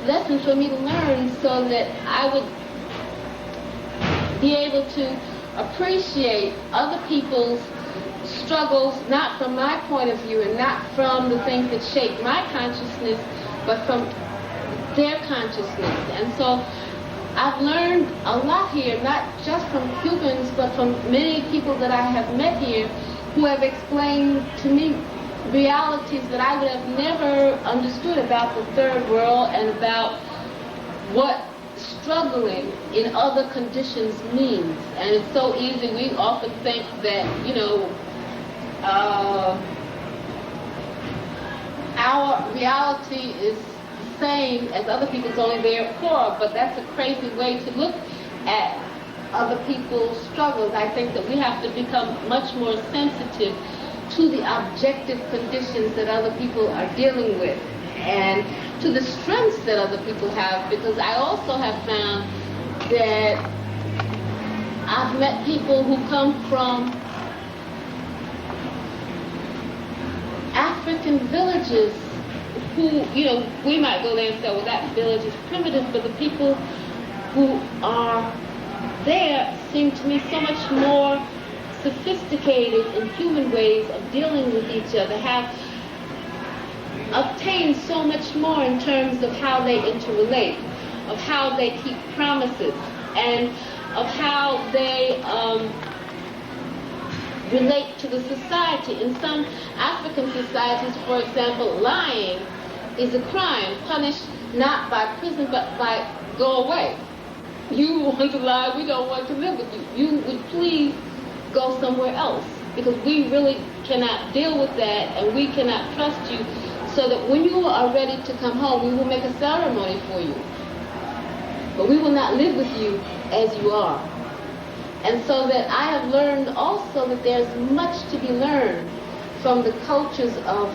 lesson for me to learn, so that I would be able to appreciate other people's struggles, not from my point of view and not from the things that shape my consciousness, but from their consciousness. And so I've learned a lot here, not just from Cubans, but from many people that I have met here who have explained to me realities that I would have never understood about the third world and about what struggling in other conditions means. And it's so easy. We often think that, our reality is the same as other people's, only they're poor, but that's a crazy way to look at other people's struggles. I think that we have to become much more sensitive to the objective conditions that other people are dealing with and to the strengths that other people have, because I also have found that I've met people who come from African villages who, we might go there and say, well, that village is primitive, but the people who are there seem to me so much more sophisticated in human ways of dealing with each other, have obtained so much more in terms of how they interrelate, of how they keep promises, and of how they relate to the society. In some African societies, for example, lying is a crime, punished not by prison, but by go away. You want to lie, we don't want to live with you. You would please go somewhere else, because we really cannot deal with that, and we cannot trust you, so that when you are ready to come home, we will make a ceremony for you. But we will not live with you as you are. And so that I have learned also that there's much to be learned from the cultures of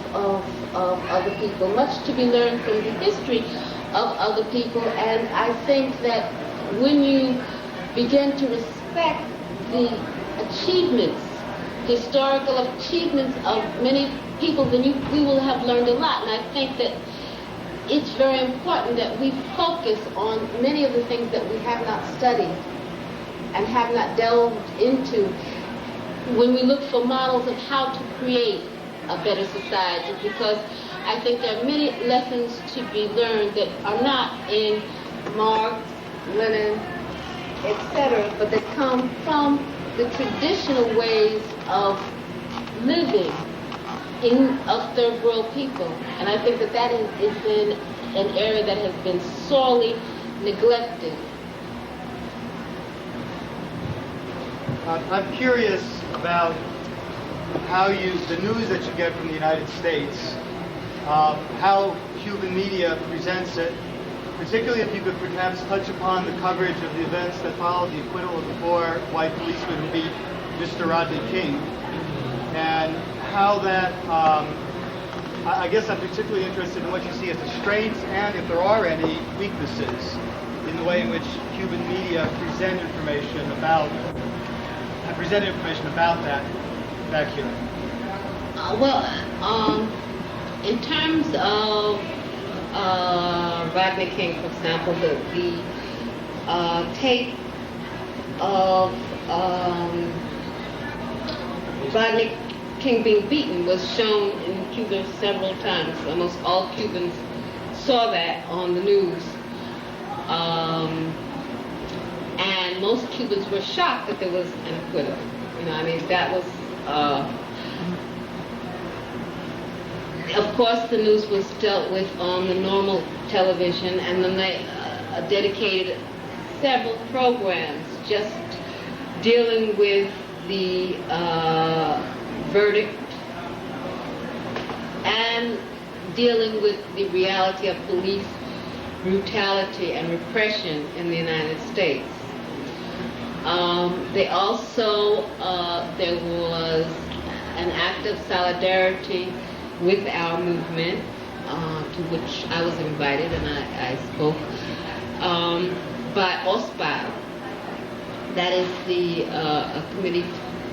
other people, much to be learned from the history of other people. And I think that when you begin to respect the achievements, historical achievements of many people, then we will have learned a lot. And I think that it's very important that we focus on many of the things that we have not studied and have not delved into when we look for models of how to create a better society, because I think there are many lessons to be learned that are not in Marx, Lenin, etc., but that come from the traditional ways of living of third world people. And I think that that is in an area that has been sorely neglected. I'm curious about how the news that you get from the United States, how Cuban media presents it, particularly if you could perhaps touch upon the coverage of the events that followed the acquittal of the 4 white policemen who beat Mr. Rodney King, and how that, I guess I'm particularly interested in what you see as the strengths and if there are any weaknesses in the way in which Cuban media present information about that hearing. In terms of Rodney King, for example, the tape of Rodney King being beaten was shown in Cuba several times. Almost all Cubans saw that on the news. And most Cubans were shocked that there was an acquittal. That was, of course, the news was dealt with on the normal television, and then they dedicated several programs just dealing with the verdict and dealing with the reality of police brutality and repression in the United States. They also, there was an act of solidarity with our movement to which I was invited, and I spoke, by OSPAL. That is the committee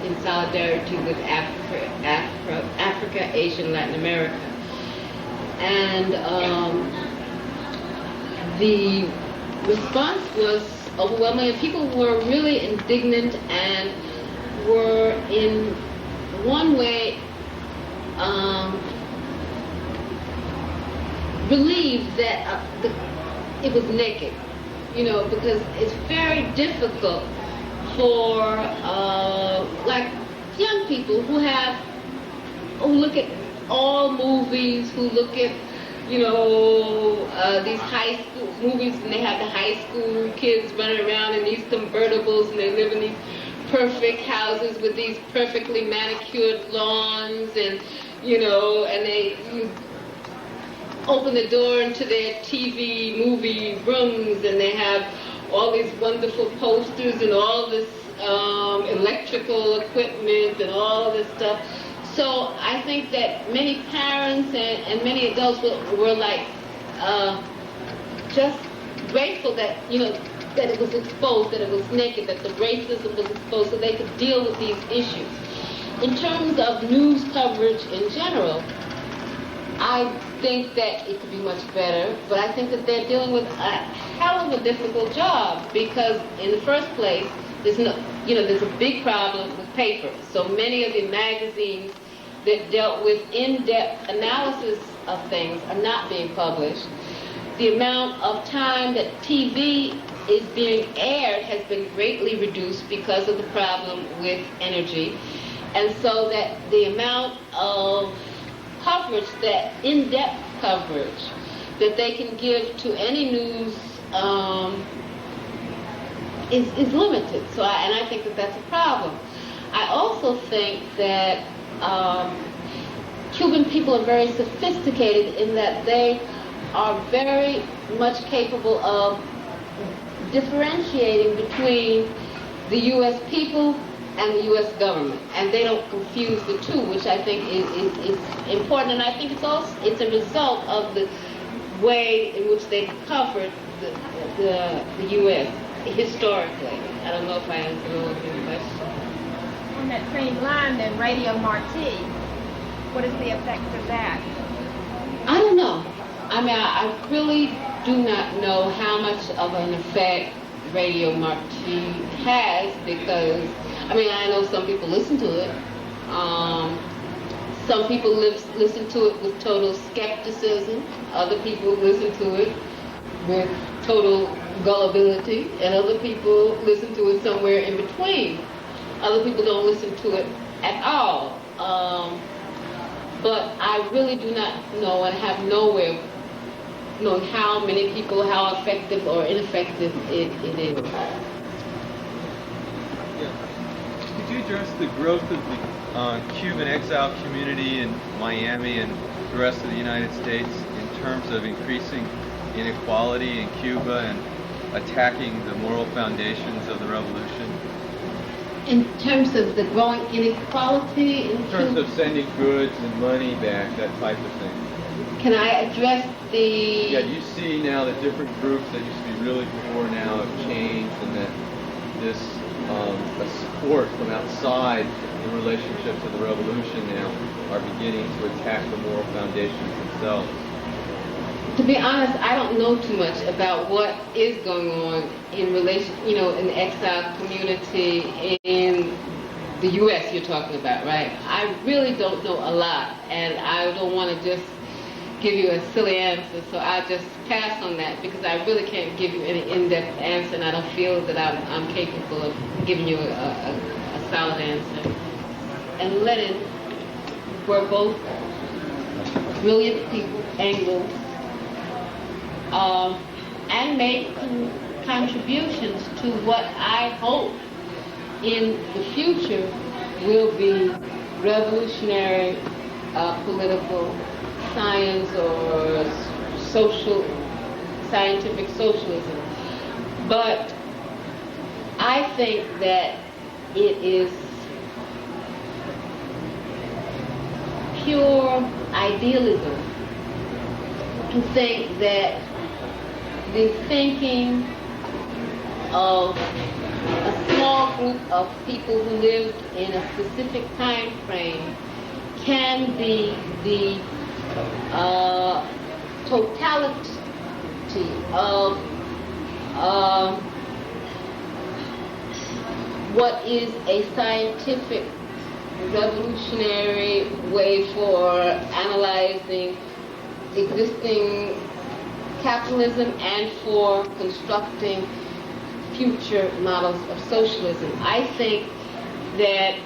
in solidarity with Africa, Asia, and Latin America. And the response was overwhelming, and people were really indignant and were in one way relieved that it was naked, because it's very difficult for like young people who look at all movies, who look at these high school movies, and they have the high school kids running around in these convertibles, and they live in these perfect houses with these perfectly manicured lawns, and and you open the door into their TV movie rooms, and they have all these wonderful posters and all this electrical equipment and all this stuff. So I think that many parents and many adults were like just grateful that that it was exposed, that it was naked, that the racism was exposed, so they could deal with these issues. In terms of news coverage in general, I think that it could be much better, but I think that they're dealing with a hell of a difficult job, because in the first place, there's a big problem with paper. So many of the magazines that dealt with in-depth analysis of things are not being published. The amount of time that TV is being aired has been greatly reduced because of the problem with energy. And so that the amount of coverage, that in-depth coverage that they can give to any news is limited. So I think that that's a problem. I also think that Cuban people are very sophisticated in that they are very much capable of differentiating between the U.S. people and the U.S. government, and they don't confuse the two, which I think is important. And I think it's a result of the way in which they covered the U.S. historically. I don't know if I answered all of your questions. On that same line, then, Radio Marti, what is the effect of that? I don't know. I mean, I really do not know how much of an effect Radio Marti has, because, I mean, I know some people listen to it. Some people listen to it with total skepticism. Other people listen to it with total gullibility. And other people listen to it somewhere in between. Other people don't listen to it at all. But I really do not know, and have no way of knowing how many people, how effective or ineffective it is. Could you address the growth of the Cuban exile community in Miami and the rest of the United States in terms of increasing inequality in Cuba and attacking the moral foundations of the revolution? In terms of the growing inequality in terms of sending goods and money back, that type of thing. Can I address the... Yeah, you see now that different groups that used to be really poor now have changed, and that this support from outside the relationship to the revolution now are beginning to attack the moral foundations themselves. To be honest, I don't know too much about what is going on in relation, in the exile community in the U.S. you're talking about, right? I really don't know a lot, and I don't want to just give you a silly answer, so I'll just pass on that, because I really can't give you any in-depth answer, and I don't feel that I'm capable of giving you a solid answer. And Lenin were both brilliant people, Engels, and made contributions to what I hope in the future will be revolutionary political science or scientific socialism. But I think that it is pure idealism, think that the thinking of a small group of people who lived in a specific time frame can be the totality of what is a scientific revolutionary way for analyzing existing capitalism and for constructing future models of socialism. I think that,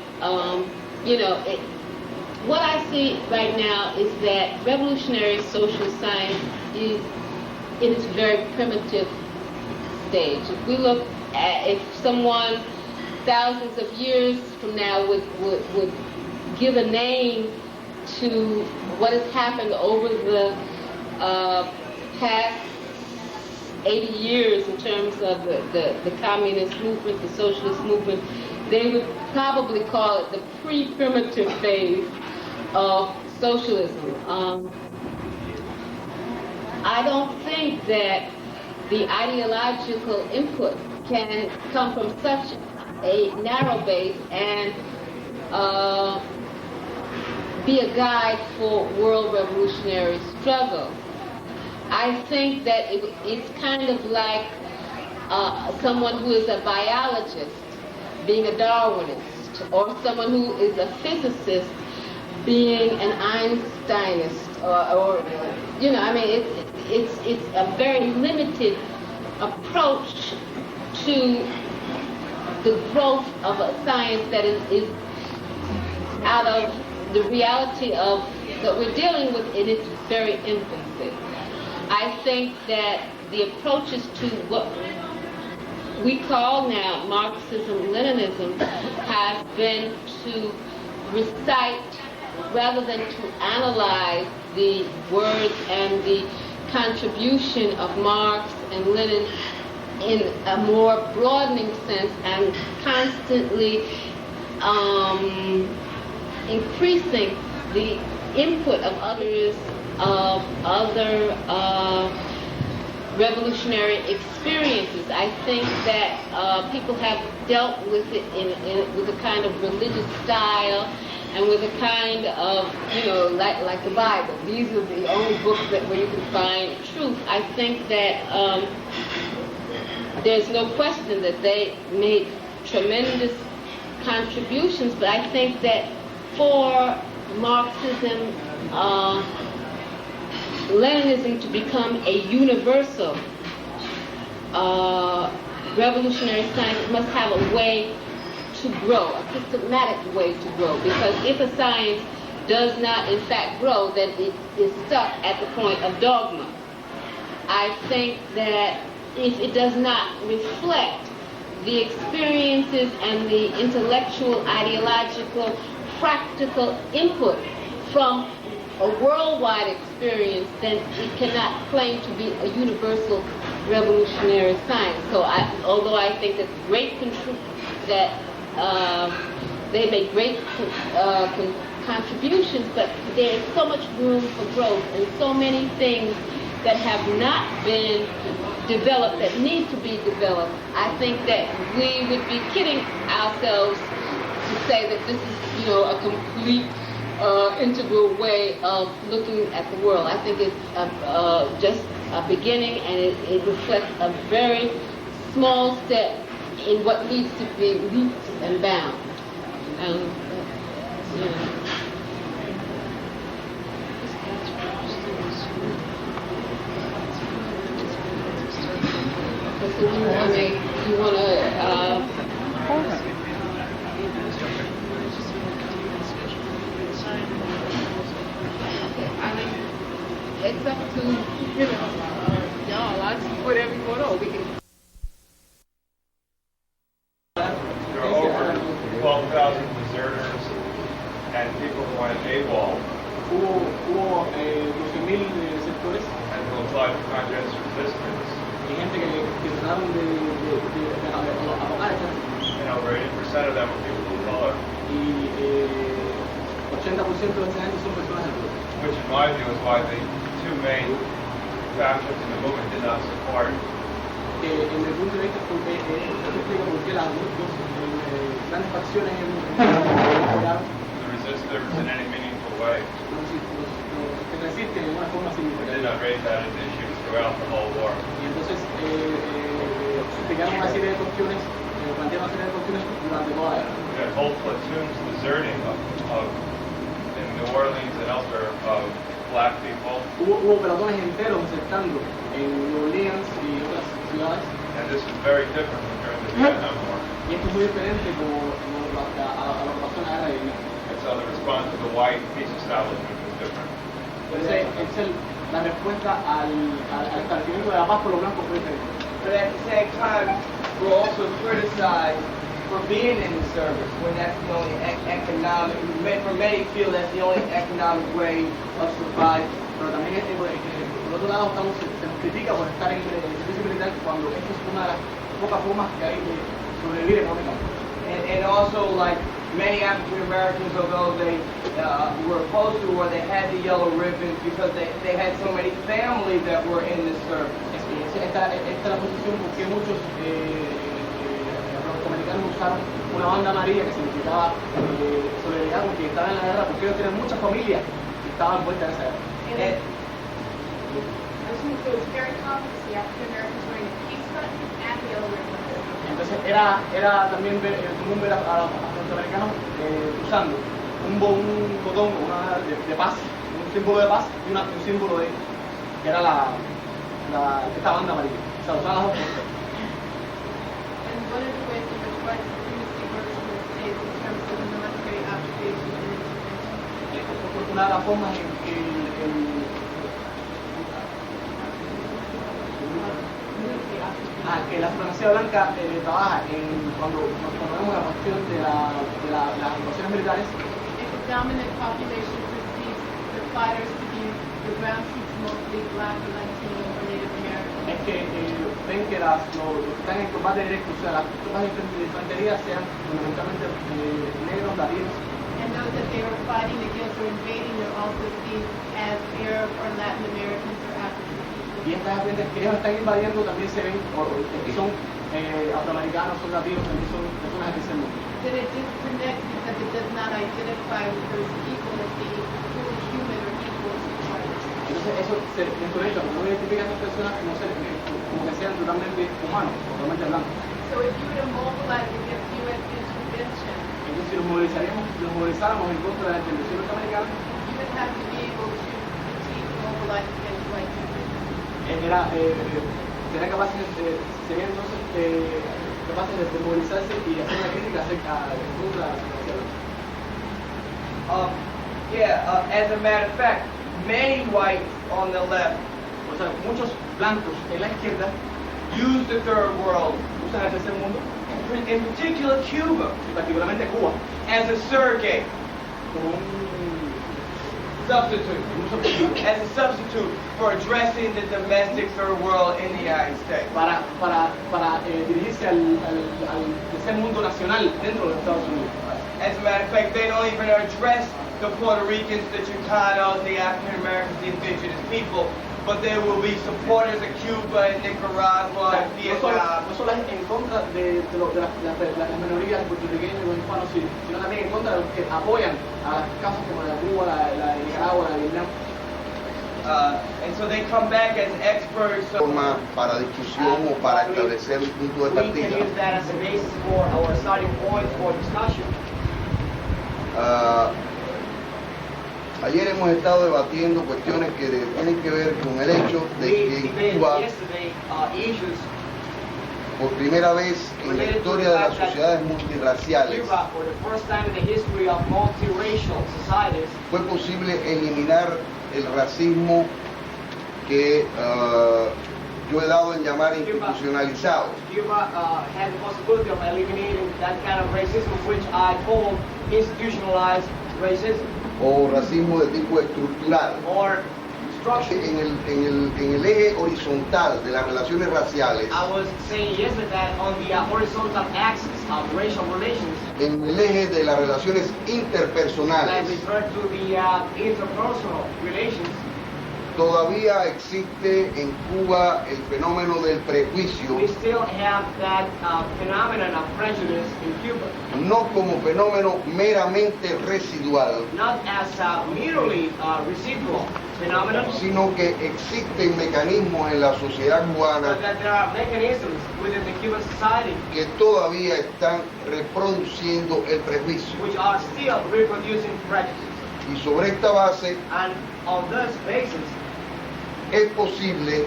what I see right now is that revolutionary social science is in its very primitive stage. If we look at, if someone thousands of years from now would give a name to what has happened over the past 80 years in terms of the communist movement, the socialist movement, they would probably call it the pre-primitive phase of socialism. I don't think that the ideological input can come from such a narrow base and be a guide for world revolutionary struggle. I think that it's kind of like someone who is a biologist being a Darwinist, or someone who is a physicist being an Einsteinist, or it's a very limited approach to the growth of a science that is out of the reality of that we're dealing with in its very infancy. I think that the approaches to what we call now Marxism-Leninism have been to recite rather than to analyze the words and the contribution of Marx and Lenin in a more broadening sense, and constantly increasing the input of others, of other revolutionary experiences. I think that people have dealt with it with a kind of religious style and with a kind of, like the Bible. These are the only books where you can find truth. I think that there's no question that they made tremendous contributions, but I think that for Marxism, Leninism to become a universal revolutionary science must have a way to grow, a systematic way to grow, because if a science does not in fact grow, then it is stuck at the point of dogma. I think that if it does not reflect the experiences and the intellectual, ideological, practical input from a worldwide experience, then it cannot claim to be a universal revolutionary science. So although I think that they make great contributions, but there is so much room for growth and so many things that have not been developed that need to be developed. I think that we would be kidding ourselves to say that this is, a complete integral way of looking at the world. I think it's just a beginning, and it reflects a very small step in what needs to be leaped and bound. So you want to it's up to y'all. I support every photo. We can. There are over 12,000 deserters and people who want to AWOL. Hubo 12,000 sectores. And who applied for conscientious resistance. Y gente que trataron de abogar esa. And over 80% of them are people of color. Y 80% de esa gente son personas de color. Which in my view is why the two main factions in the movement did not support. En el punto de vista, eso explica por qué las dos grandes facciones en The resistors in any meaningful way. que resisten de una forma We did significativa. not raise that as issues throughout the whole war. Y entonces explicaron una serie de cuestiones, plantearon una serie de cuestiones durante toda la guerra. We had whole platoons deserting in New Orleans and elsewhere of black people. Hubo pelotones enteros desertando en New Orleans y otras ciudades. And this is very different from during the Vietnam War. Y esto es muy diferente como a lo que pasó en la guerra de Vietnam. And so the response of the white peace establishment was different. Entonces, la respuesta al establecimiento de la paz por los blancos fue diferente. But at the same time, we're also criticized for being in the service when that's the only economic, for many feel that's the only economic way of survival. Pero también por otro lado se nos critica por estar en el servicio militar cuando esto es una de las pocas formas que hay de sobrevivir económicamente. And also, like many African Americans, although they were opposed to or they had the yellow ribbons because they had so many families that were in the service. Esta es la posición porque muchos afroamericanos usaron una banda amarilla que significaba solidaridad con quienes estaban en la guerra porque ellos tenían muchas familias que estaban puestas en esa guerra. So it's very common to see African Americans wearing a peace button and the yellow ribbon. Entonces era también común ver a los afroamericanos usando un botón de paz, un símbolo de paz y un símbolo de que era esta banda amarilla. O sea, usaban las dos cosas. And one of the ways in which white supremacy works in the States in terms of the military occupation and intervention. Una de las formas en que la supremacía blanca trabaja cuando vemos la cuestión de las actuaciones militares. If the dominant population perceives the fighters to be the ground troops, mostly black, Latino, or Native American. Es que ven que los que están en combate directo, o sea, las tropas de infantería sean fundamentalmente negros, latinos. And those that they are fighting against or invading are also seen as Arab or Latin Americans or African people. Y estas gentes que ellos están invadiendo también se ven, que son afroamericanos, son latinos, también son personas de ese mundo. Then it disconnects because it does not identify with those people as being fully human or equal to others. Entonces eso se desconecta, porque no identifica a esas personas como que sean totalmente humanos, totalmente blancos. So if you were to mobilize against U.S. intervention, entonces si los movilizáramos en contra de la intervención norteamericana, you would have to be able to critique, mobilize against white supremacy. Serían capaces de movilizarse y hacer una crítica acerca de la As a matter of fact, many whites on the left, o sea, muchos blancos en la izquierda, use the third world, usan el tercer mundo, in particular Cuba, y particularmente Cuba, as a surrogate, como as a substitute for addressing the domestic third world in the United States. para dirigirse al tercer mundo nacional dentro de los Estados Unidos. As a matter of fact, they don't even address the Puerto Ricans, the Chicanos, the African Americans, the indigenous people, but they will be supporters of Cuba and Nicaragua and Vietnam. No solo es en contra de las minorías puertorriqueños y los hispanos, sino también en contra de los que apoyan a las causas como la de Cuba, la de Nicaragua, la de Vietnam. And so they come back as experts. Forma para discusión o para establecer un punto de We can partida. use that as a basis for our starting point for discussion. Ayer hemos estado debatiendo cuestiones que tienen que ver con el hecho de que en Cuba, por primera vez en la historia de las sociedades multirraciales, fue posible eliminar el racismo que yo he dado en llamar institucionalizado. Cuba had the possibility of eliminating that kind of racism, which I call institutionalized racism. O racismo de tipo estructural. Or en el eje horizontal de las relaciones raciales, I was saying yesterday that on the horizontal axis of racial relations, en el eje de las relaciones interpersonales, that refer to the interpersonal relations, Todavía existe en Cuba el fenómeno del prejuicio. We still have that phenomenon of prejudice in Cuba. No como fenómeno meramente residual, Not as a merely residual phenomenon, sino que existen mecanismos en la sociedad cubana but that there are mechanisms within the Cuban society que todavía están reproduciendo el prejuicio. which are still reproducing prejudice. Y sobre esta base And on this basis, es posible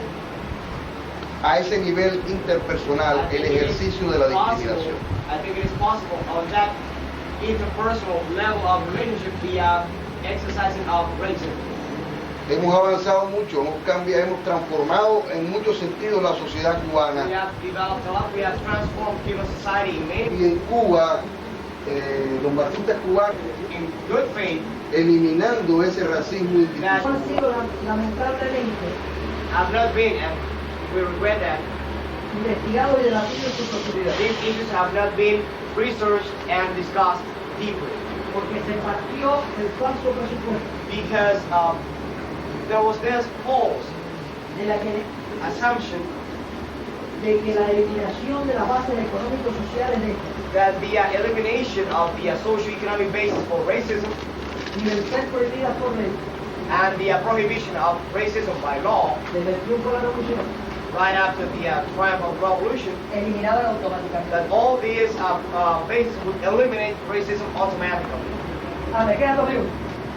a ese nivel interpersonal el ejercicio de la discriminación. I think it is possible on that interpersonal level of relationship, the exercising of racism. Hemos avanzado mucho, hemos cambiado, hemos transformado en muchos sentidos la sociedad cubana. We have developed a lot, we have transformed Cuban society in many. Y en Cuba, los marxistas cubanos, in good faith, eliminando ese racismo institucional, lamentablemente have not been, and we regret that, investigado y debatido en su profundidad. these issues have not been researched and discussed deeply. Porque se partió el falso presupuesto Because there was this false de la que assumption de que la eliminación de las bases económico-sociales de that the elimination of the socio-economic basis for racism y el ser prohibidas por ley and the prohibition of racism by law desde el triunfo de la revolución right after the triumph of revolution, eliminaban automáticamente. that all these bases would eliminate racism automatically. Me quedan 2 minutos.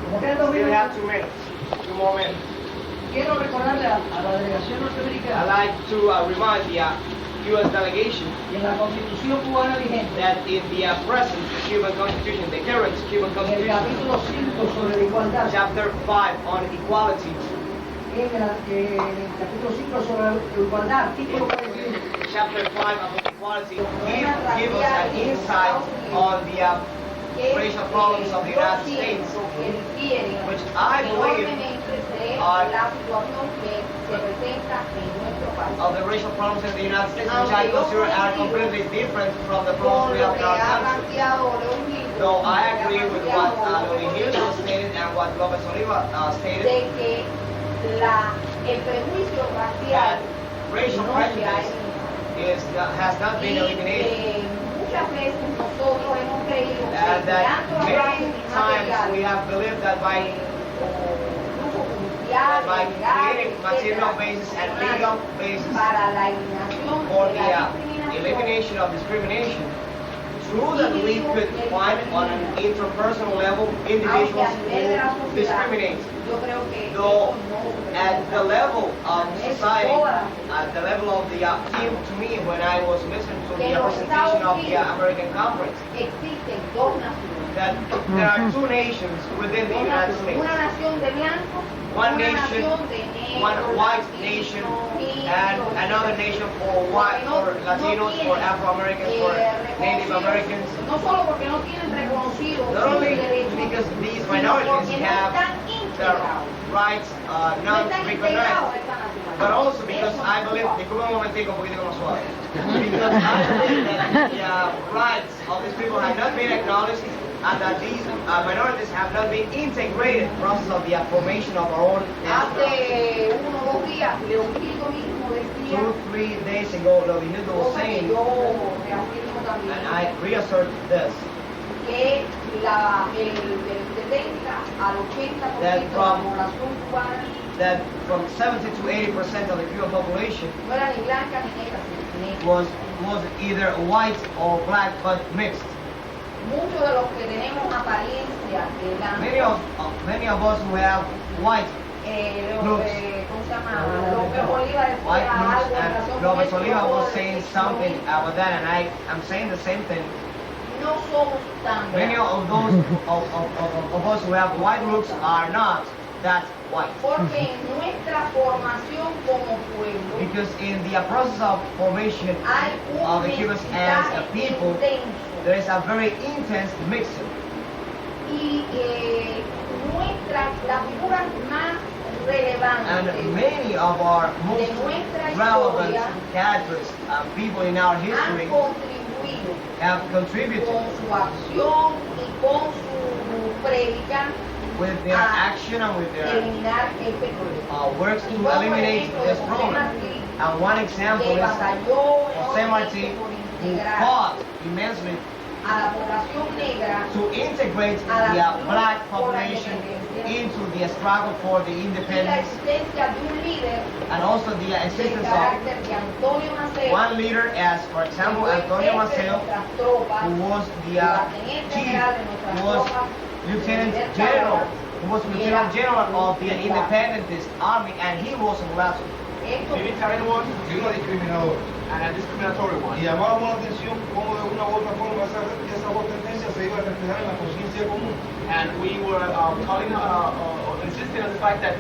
Como quedan 2 Still minutos, have 2 minutes, 2 more minutes. quiero recordarle a la delegación norteamericana I'd like to remind the U.S. delegation y en la Constitución cubana vigente, that in the present Cuban Constitution, the current Cuban en el Constitution, capítulo 5 sobre la igualdad, Chapter 5 on equality, en el capítulo 5 sobre la igualdad, artículo 41. Chapter 5 of equality, give us an insight on the racial problems of the United States, which I believe are of the racial problems in the United States, which I consider are completely different from the problems we have in our country. Though I agree with what Luis stated and what López Oliva stated, that racial prejudice has not been eliminated. And that many times we have believed that by creating material basis and legal basis for the elimination of discrimination, true that we could find on an interpersonal level individuals who discriminate. Though at the level of society, at the level of the team, to me, when I was listening to the presentation of the American Conference, that there are 2 nations within the United States. One nation, one white nation, and another nation for white, for Latinos, for Afro-Americans, for Native Americans. Not only because these minorities have their rights not recognized, but also because I believe, disculpa un momentico, un poquito más suave, because I believe that the rights of these people have not been acknowledged and that these minorities have not been integrated in the process of the formation of our own national. 2-3 days ago, Leonardo was saying, and I reassert this, that from 70 to 80% of the Cuban population was either white or black, but mixed. Many of us who have white looks, and López Oliva was saying something about that, and I am saying the same thing. Many of those of us who have white looks are not that white. Because in the process of formation of the Cubans as a people, there is a very intense mixing. And many of our most relevant characters, people in our history, have contributed with their action and with their works to eliminate this problem. And one example is Jose Marti, who fought immensely to integrate the black population into the struggle for the independence, and also the existence of one leader as, for example, Antonio Maceo, who was the chief, who was Lieutenant General of the Independentist Army, and he was a black military one, y uno discriminador. and a discriminatory one. Y llamábamos la atención cómo de una u otra forma esa voz tendencia se iba a reflejar en la conciencia común. And we were insisting on the fact that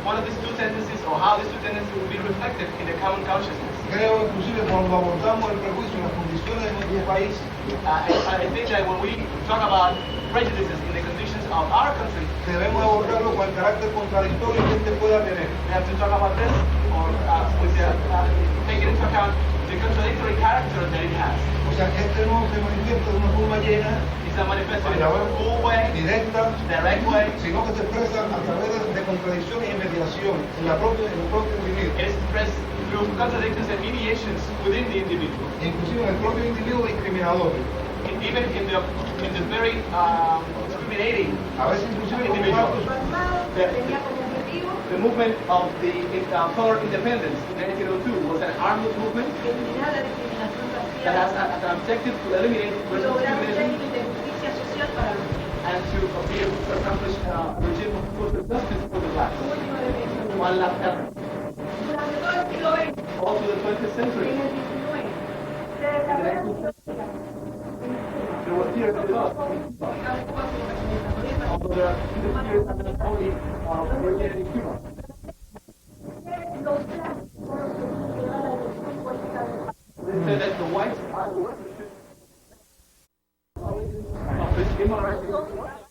one of these two tendencies, or how these two tendencies will be reflected in the common consciousness. Creo inclusive cuando abordamos el prejuicio en las condiciones de nuestro país, I think that when we talk about prejudices in the conditions of our country, debemos abordarlo con el carácter contradictorio que este pueda tener. we have to talk about this, or taking into account the contradictory character that it has. O sea, que este no se manifiesta de una forma llena, It's not manifested in a full way, directa, direct way, sino que se expresa a través de contradicciones y mediaciones en el propio individuo. it is expressed through contradictions and mediations within the individual. Inclusive en el propio individuo discriminador. Even in the very discriminating A veces inclusive individual. The movement of the color independence in 1902 was an armed movement that has as an objective to eliminate racial discrimination and to be able to accomplish a regime of social justice for the blacks. One last effort. All through the 20th century. There was fear of the loss. Although there are fears and only originated in Cuba. They said that the whites are the workers of this immorality.